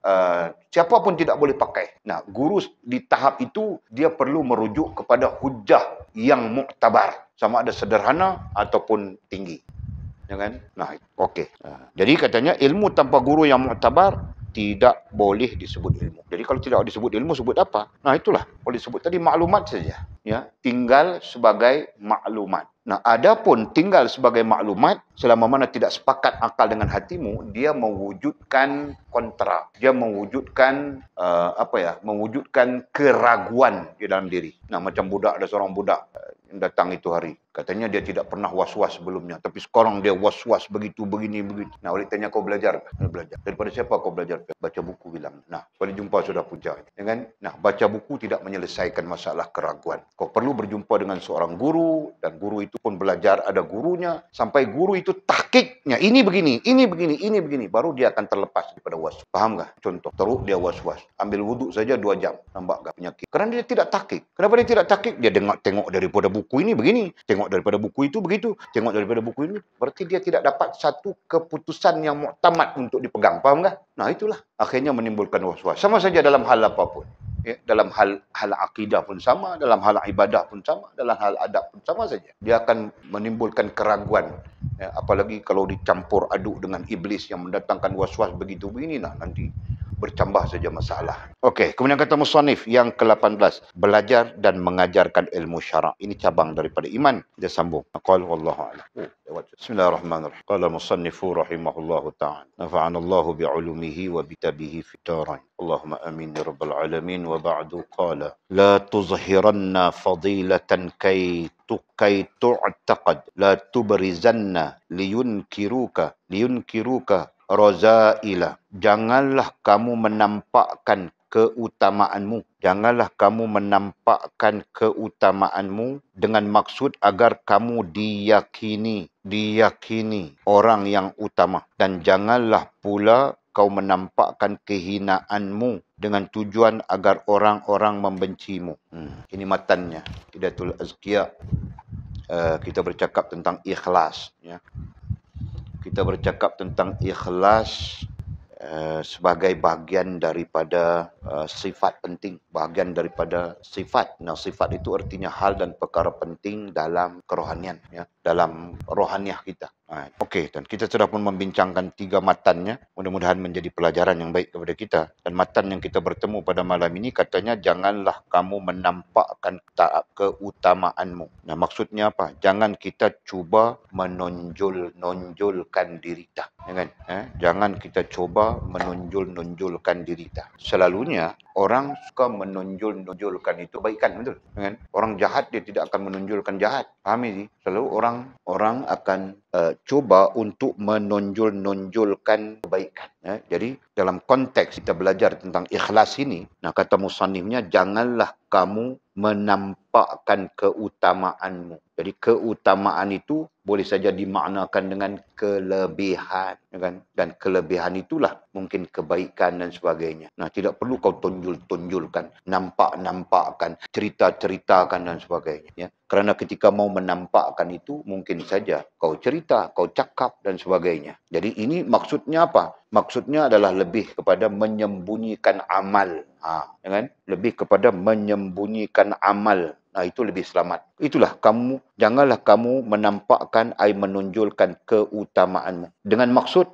siapapun tidak boleh pakai. Nah, guru di tahap itu dia perlu merujuk kepada hujah yang muktabar, sama ada sederhana ataupun tinggi. Ya kan? Nah, okey. Jadi katanya ilmu tanpa guru yang muktabar tidak boleh disebut ilmu. Jadi kalau tidak disebut ilmu, sebut apa? Nah, itulah. Boleh disebut tadi maklumat saja. Ya, tinggal sebagai maklumat. Nah, adapun tinggal sebagai maklumat, selama mana tidak sepakat akal dengan hatimu, dia mewujudkan kontra. Dia mewujudkan mewujudkan keraguan di dalam diri. Nah, macam budak, ada seorang budak yang datang itu hari. Katanya dia tidak pernah was-was sebelumnya, tapi sekarang dia was-was begitu, begini, begitu. Nah, oleh tanya, kau belajar? Belajar. Daripada siapa kau belajar? Baca buku, bilang. Nah, boleh jumpa sudah puja. Ya kan? Nah, baca buku tidak menyelesaikan masalah keraguan. Kau perlu berjumpa dengan seorang guru, dan guru itu pun belajar, ada gurunya, sampai guru itu tahkiknya, ini begini, ini begini, ini begini, baru dia akan terlepas daripada was-was. Paham tak? Contoh, teruk dia was-was. Ambil wuduk saja 2 jam. Nampak tak penyakit? Kerana dia tidak tahkik. Kenapa dia tidak tahkik? Dia tengok daripada buku ini begini, tengok daripada buku itu begitu, tengok daripada buku ini, berarti dia tidak dapat satu keputusan yang muktamad untuk dipegang. Faham tak? Nah, itulah akhirnya menimbulkan was-was. Sama saja dalam hal apapun. Ya, dalam hal akidah pun sama, dalam hal ibadah pun sama, dalam hal adab pun sama saja. Dia akan menimbulkan keraguan. Ya, apalagi kalau dicampur aduk dengan iblis yang mendatangkan was-was begitu begini, nah nanti bertambah saja masalah. Okey, kemudian kata musannif yang ke-18, belajar dan mengajarkan ilmu syarak. Ini cabang daripada iman. Dia sambung. Qala wallahu a'lam. Bismillahirrahmanirrahim. Qala musannifu rahimahullahu ta'ala. Nafa'ana Allahu bi'ulumihi wa bitabihi fid darain. Allahumma amin ya rabbal alamin. Wa ba'du qala la tuzhiranna fadilatan kay tu'taqad la tubrizanna liyunkiruka razaila. Janganlah kamu menampakkan keutamaanmu. Janganlah kamu menampakkan keutamaanmu dengan maksud agar kamu diyakini orang yang utama. Dan janganlah pula kau menampakkan kehinaanmu dengan tujuan agar orang-orang membencimu. Ini matannya. Hidayatul Azkiya. Kita bercakap tentang ikhlas. Ya. Kita bercakap tentang ikhlas sebagai bahagian daripada sifat penting. Bahagian daripada sifat. Nah, sifat itu artinya hal dan perkara penting dalam kerohanian. Ya, dalam rohaniah kita. Okey, dan kita sudah pun membincangkan 3 matannya. Mudah-mudahan menjadi pelajaran yang baik kepada kita. Dan matan yang kita bertemu pada malam ini katanya, janganlah kamu menampakkan keutamaanmu. Nah, maksudnya apa? Jangan kita cuba menonjolkan diri kita. Jangan kita coba menonjolkan diri kita. Selalunya orang suka menonjolkan itu kebaikan, betul? Kan? Orang jahat dia tidak akan menonjolkan jahat. Faham ini? Selalu orang akan coba untuk menonjolkan kebaikan. Jadi dalam konteks kita belajar tentang ikhlas ini, nah kata musannifnya, janganlah kamu menampakkan keutamaanmu. Jadi keutamaan itu boleh saja dimaknakan dengan kelebihan, kan? Dan kelebihan itulah mungkin kebaikan dan sebagainya. Nah, tidak perlu kau tonjolkan, nampakkan, ceritakan dan sebagainya. Ya. Kerana ketika mau menampakkan itu, mungkin saja kau cerita, kau cakap dan sebagainya. Jadi ini maksudnya apa? Maksudnya adalah lebih kepada menyembunyikan amal. Kan? Lebih kepada menyembunyikan amal. Nah, itu lebih selamat. Itulah kamu, janganlah kamu menampakkan menonjolkan keutamaanmu. Dengan maksud,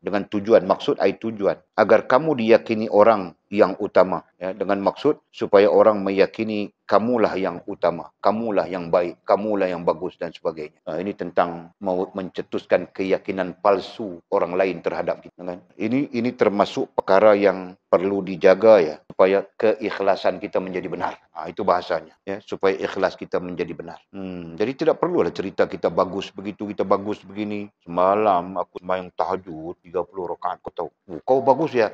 dengan tujuan, maksud tujuan. Agar kamu diyakini orang yang utama. Ya, dengan maksud supaya orang meyakini kamulah yang utama, kamulah yang baik, kamulah yang bagus dan sebagainya. Ini tentang mau mencetuskan keyakinan palsu orang lain terhadap kita. Kan? Ini termasuk perkara yang perlu dijaga ya, supaya keikhlasan kita menjadi benar. Itu bahasanya. Ya, supaya ikhlas kita menjadi benar. Jadi tidak perlulah cerita kita bagus begitu, kita bagus begini. Semalam aku sembahyang tahajud 30 rakaat. Kau tahu, kau bagus ya.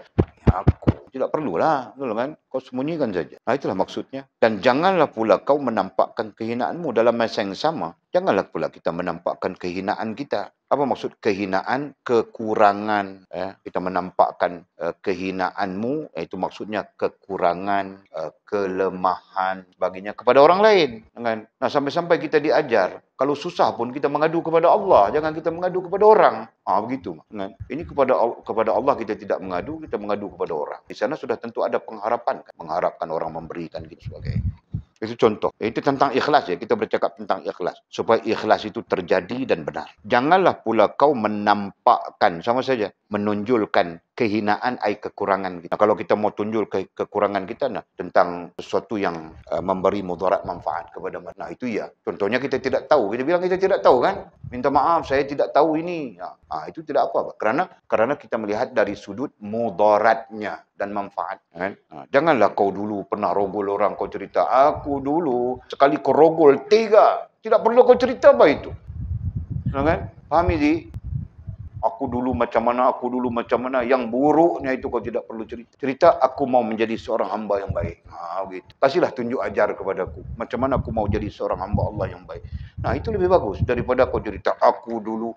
Aku tidak perlulah, betul kan? Kau sembunyikan saja. Itulah maksudnya. Dan janganlah pula kau menampakkan kehinaanmu dalam masa yang sama. Janganlah pula kita menampakkan kehinaan kita. Apa maksud kehinaan? Kekurangan. Kita menampakkan kehinaanmu, itu maksudnya kekurangan, kelemahan, sebagainya kepada orang lain. Kan? Nah, sampai-sampai kita diajar, kalau susah pun kita mengadu kepada Allah, jangan kita mengadu kepada orang. Begitu. Kan? Ini kepada Allah kita tidak mengadu, kita mengadu kepada orang. Di sana sudah tentu ada pengharapan, kan? Mengharapkan orang memberikan gitu sebagainya. Itu contoh. Itu tentang ikhlas ya. Kita bercakap tentang ikhlas. Supaya ikhlas itu terjadi dan benar. Janganlah pula kau menampakkan. Sama saja. menonjolkan kehinaan kekurangan kita. Nah, kalau kita mau tunjul kekurangan kita tentang sesuatu yang memberi mudarat manfaat kepada manusia. Nah, itu ya. Contohnya kita tidak tahu. Kita bilang kita tidak tahu kan? Minta maaf, saya tidak tahu ini. Itu tidak apa. Karena kita melihat dari sudut mudaratnya dan manfaat. Kan? Janganlah kau dulu pernah rogol orang, kau cerita. Aku dulu, sekali kau rogol 3. Tidak perlu kau cerita apa itu. Kan? Faham ini? Aku dulu macam mana. Yang buruknya itu kau tidak perlu cerita. Cerita, aku mau menjadi seorang hamba yang baik. Gitu. Kasihlah tunjuk ajar kepadaku. Macam mana aku mau jadi seorang hamba Allah yang baik. Nah, itu lebih bagus daripada kau cerita, aku dulu.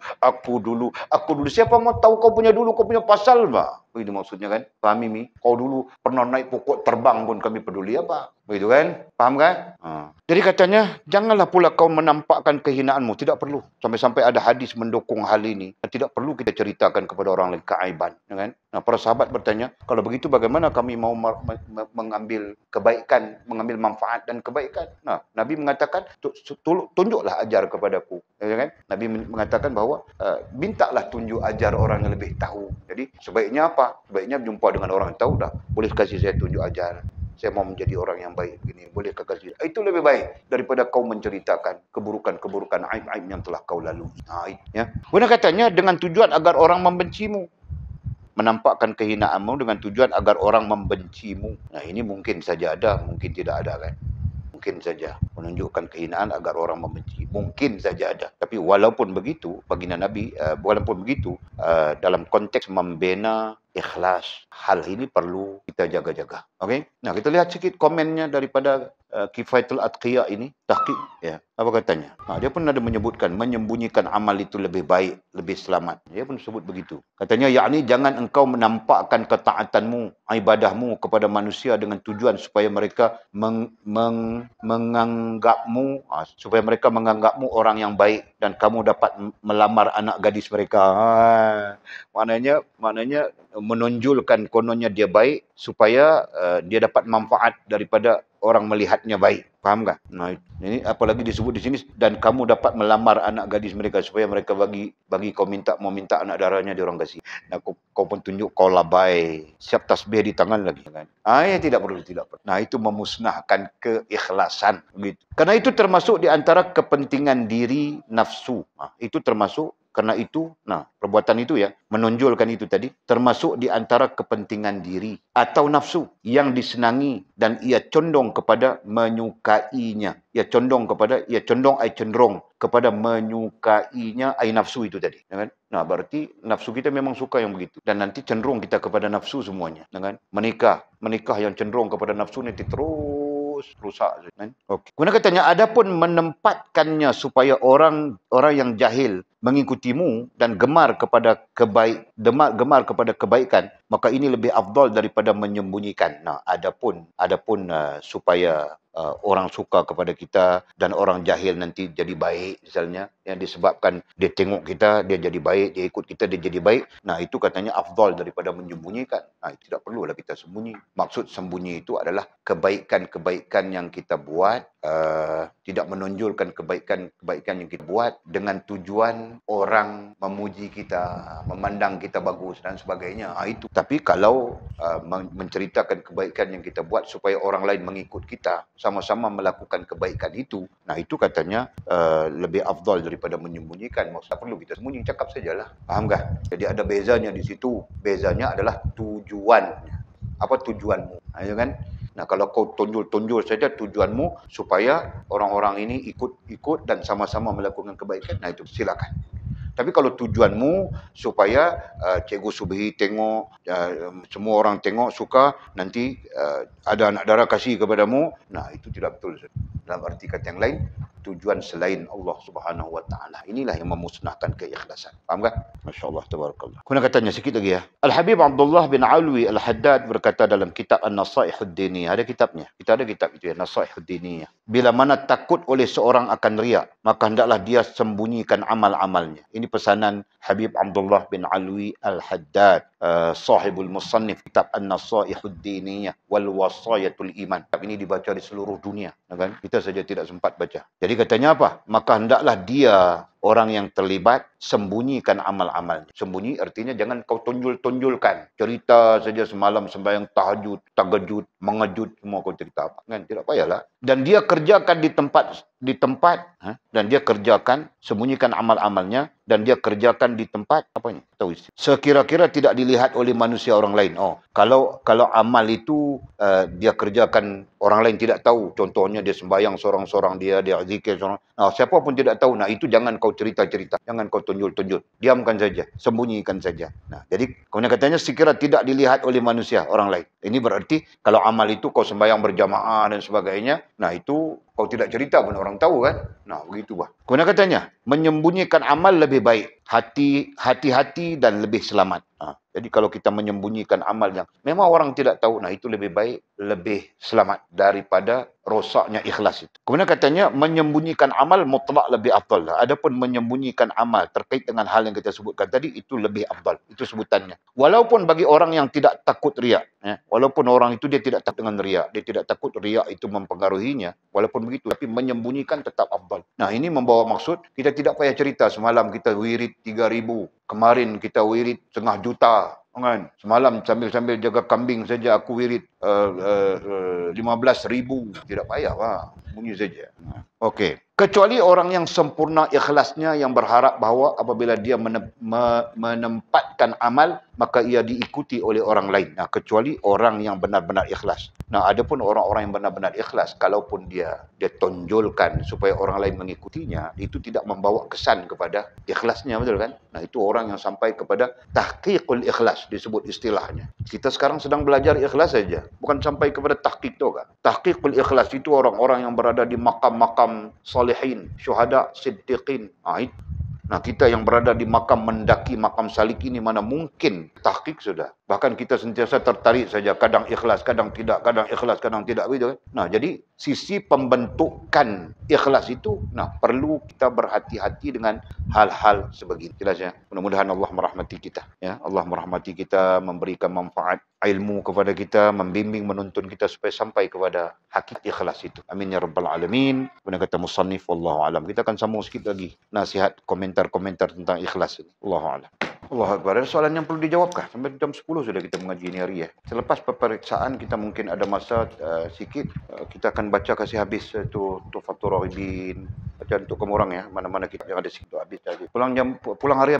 Siapa mau tahu kau punya dulu, kau punya pasal, Pak? Begitu maksudnya kan? Faham ini? Kau dulu pernah naik pokok terbang pun kami peduli apa? Begitu kan? Faham kan? Jadi katanya, janganlah pula kau menampakkan kehinaanmu. Tidak perlu. Sampai-sampai ada hadis mendukung hal ini. Tidak perlu kita ceritakan kepada orang lain keaiban. Kan? Nah, para sahabat bertanya, kalau begitu bagaimana kami mau mengambil kebaikan, mengambil manfaat dan kebaikan? Nah, Nabi mengatakan, tunjuklah ajar kepadaku. Kan? Nabi mengatakan bahawa, mintalah tunjuk ajar orang yang lebih tahu. Jadi, sebaiknya apa? Sebaiknya jumpa dengan orang yang tahu dah. Boleh kasih saya tunjuk ajar. Saya mau menjadi orang yang baik begini. Boleh kasih. Itu lebih baik daripada kau menceritakan keburukan-keburukan, aib-aib yang telah kau lalui. Ya. Kemudian katanya dengan tujuan agar orang membencimu. Menampakkan kehinaanmu dengan tujuan agar orang membencimu. Nah, ini mungkin saja ada, mungkin tidak ada kan. Mungkin saja menunjukkan kehinaan agar orang membenci. Mungkin saja ada. Tapi walaupun begitu, baginda Nabi, walaupun begitu, dalam konteks membina ikhlas, hal ini perlu kita jaga-jaga. Okey? Nah, kita lihat sikit komennya daripada Kifayatul Atqiya ini, tahqiq, ya. Apa katanya? Dia pun ada menyebutkan menyembunyikan amal itu lebih baik, lebih selamat. Dia pun sebut begitu. Katanya, yakni jangan engkau menampakkan ketaatanmu, ibadahmu kepada manusia dengan tujuan supaya mereka menganggapmu, supaya mereka menganggapmu orang yang baik dan kamu dapat melamar anak gadis mereka. Maknanya menonjolkan kononnya dia baik supaya dia dapat manfaat daripada orang melihatnya baik. Faham tak? Nah, ini apalagi disebut di sini, dan kamu dapat melamar anak gadis mereka supaya mereka bagi kau mau minta anak darahnya dia orang kasih. Nah, kau pun tunjuk kau labai, siap tasbih di tangan lagi kan. Ya tidak perlu. Nah, itu memusnahkan keikhlasan gitu. Karena itu termasuk di antara kepentingan diri nafsu. Itu termasuk. Karena itu, perbuatan itu ya, menonjolkan itu tadi, termasuk di antara kepentingan diri atau nafsu yang disenangi dan ia condong kepada menyukainya. Cenderung kepada menyukainya nafsu itu tadi. Kan? Nah, berarti nafsu kita memang suka yang begitu. Dan nanti cenderung kita kepada nafsu semuanya. Kan? Menikah yang cenderung kepada nafsu nanti terus rusak. Kan? Okay. Kemudian katanya, adapun menempatkannya supaya orang yang jahil mengikutimu dan gemar kepada kebaikan, maka ini lebih afdal daripada menyembunyikan. Nah, adapun supaya orang suka kepada kita dan orang jahil nanti jadi baik misalnya, yang disebabkan dia tengok kita dia jadi baik, dia ikut kita dia jadi baik. Nah, itu katanya afdal daripada menyembunyikan. Nah, tidak perlulah kita sembunyi. Maksud sembunyi itu adalah kebaikan yang kita buat, tidak menonjolkan kebaikan yang kita buat dengan tujuan orang memuji kita, memandang kita bagus dan sebagainya. Itu. Tapi kalau menceritakan kebaikan yang kita buat supaya orang lain mengikut kita, sama-sama melakukan kebaikan itu, nah itu katanya lebih afdal daripada menyembunyikan. Maksudnya perlu kita sembunyi, cakap sajalah. Faham tak? Jadi ada bezanya di situ. Bezanya adalah tujuannya. Apa tujuanmu? Ayo kan? Nah, kalau kau tonjol saja tujuanmu supaya orang-orang ini ikut dan sama-sama melakukan kebaikan, nah itu silakan. Tapi kalau tujuanmu supaya Cikgu Subhi tengok, semua orang tengok, suka, nanti ada anak darah kasih kepadamu, nah itu tidak betul. Dalam arti kata yang lain, tujuan selain Allah Subhanahu Wa Taala. Inilah yang memusnahkan keikhlasan. Faham tak? Masya Allah, tabarakallah. Kuna katanya sikit lagi ya. Al-Habib Abdullah bin Alwi Al-Haddad berkata dalam kitab An-Nasaihud Diniyah. Ada kitabnya. Kita ada kitab itu ya, Nasaihud Diniyah. Bila mana takut oleh seorang akan riak, maka hendaklah dia sembunyikan amal-amalnya. Ini pesanan Habib Abdullah bin Alwi Al-Haddad, sahibul musannif kitab An-Nasaihud Diniyah wal Wasayatul Iman. Kitab ini dibaca di seluruh dunia. Kan? Kita saja tidak sempat baca. Jadi katanya apa? Maka hendaklah dia, orang yang terlibat sembunyikan amal-amalnya. Sembunyi artinya jangan kau tonjol-tonjolkan. Cerita saja semalam sembahyang tahajud, tahajud, mengejut, semua kau cerita apa. Kan? Tidak payahlah. Dan dia kerjakan di tempat dan dia kerjakan, sembunyikan amal-amalnya, dan dia kerjakan di tempat, apanya? Tahu istilah. Sekira-kira tidak dilihat oleh manusia orang lain. Oh, kalau amal itu dia kerjakan orang lain tidak tahu. Contohnya dia sembahyang seorang-seorang, dia zikir seorang. Nah, siapa pun tidak tahu. Nah, itu jangan kau cerita-cerita. Jangan kau tunjul-tunjul. Diamkan saja. Sembunyikan saja. Nah, jadi kemudian katanya sekira tidak dilihat oleh manusia orang lain. Ini berarti kalau amal itu kau sembahyang berjamaah dan sebagainya. Nah, itu kau tidak cerita pun orang tahu kan. Nah, begitu bah. Kemudian katanya, menyembunyikan amal lebih baik. Hati-hati dan lebih selamat. Jadi kalau kita menyembunyikan amal yang memang orang tidak tahu, nah itu lebih baik, lebih selamat daripada rosaknya ikhlas itu. Kemudian katanya menyembunyikan amal mutlak lebih afdal. Adapun menyembunyikan amal terkait dengan hal yang kita sebutkan tadi itu lebih afdal. Itu sebutannya. Walaupun bagi orang yang tidak takut riak, walaupun orang itu dia tidak takut dengan riak, dia tidak takut riak itu mempengaruhinya, walaupun begitu, tapi menyembunyikan tetap afdal. Nah, ini membawa maksud kita tidak payah cerita semalam kita wirid 3,000, kemarin kita wirid 500,000 kan. Semalam sambil-sambil jaga kambing saja aku wirid 15,000. Tidak payah, bunyi saja. Okey. Kecuali orang yang sempurna ikhlasnya, yang berharap bahawa apabila dia menempatkan amal, maka ia diikuti oleh orang lain. Nah, kecuali orang yang benar-benar ikhlas. Nah, adapun orang-orang yang benar-benar ikhlas, kalaupun dia tonjolkan supaya orang lain mengikutinya, itu tidak membawa kesan kepada ikhlasnya, betul kan? Nah, itu orang yang sampai kepada tahqiqul ikhlas, disebut istilahnya. Kita sekarang sedang belajar ikhlas saja, bukan sampai kepada tahqiq tu kan. Tahqiqul ikhlas itu orang-orang yang berada di makam-makam salihin, syuhada, siddiqin. Nah, kita yang berada di makam, mendaki makam salik ini, mana mungkin tahqiq sudah. Bahkan kita sentiasa tertarik saja, kadang ikhlas, kadang tidak, kadang ikhlas, kadang tidak, begitu kan? Nah, jadi sisi pembentukan ikhlas itu, perlu kita berhati-hati dengan hal-hal sebegini. Jelas ya? Mudah-mudahan Allah merahmati kita. Ya, Allah merahmati kita, memberikan manfaat ilmu kepada kita, membimbing, menuntun kita supaya sampai kepada hakikat ikhlas itu. Amin ya rabbal alamin. Kemudian kata musannif, wallahu alam. Kita akan sambung sikit lagi nasihat, komentar tentang ikhlas ini. Allahu a'lam. Allahu akbar. Ada soalan yang perlu dijawabkah? Sampai jam 10 sudah kita mengaji ini hari ya. Selepas peperiksaan kita mungkin ada masa sikit. Kita akan baca kasih habis itu Tufatul Raghibin. Baca untuk kamu orang ya. Mana-mana kita yang ada sikit habis. Pulang hari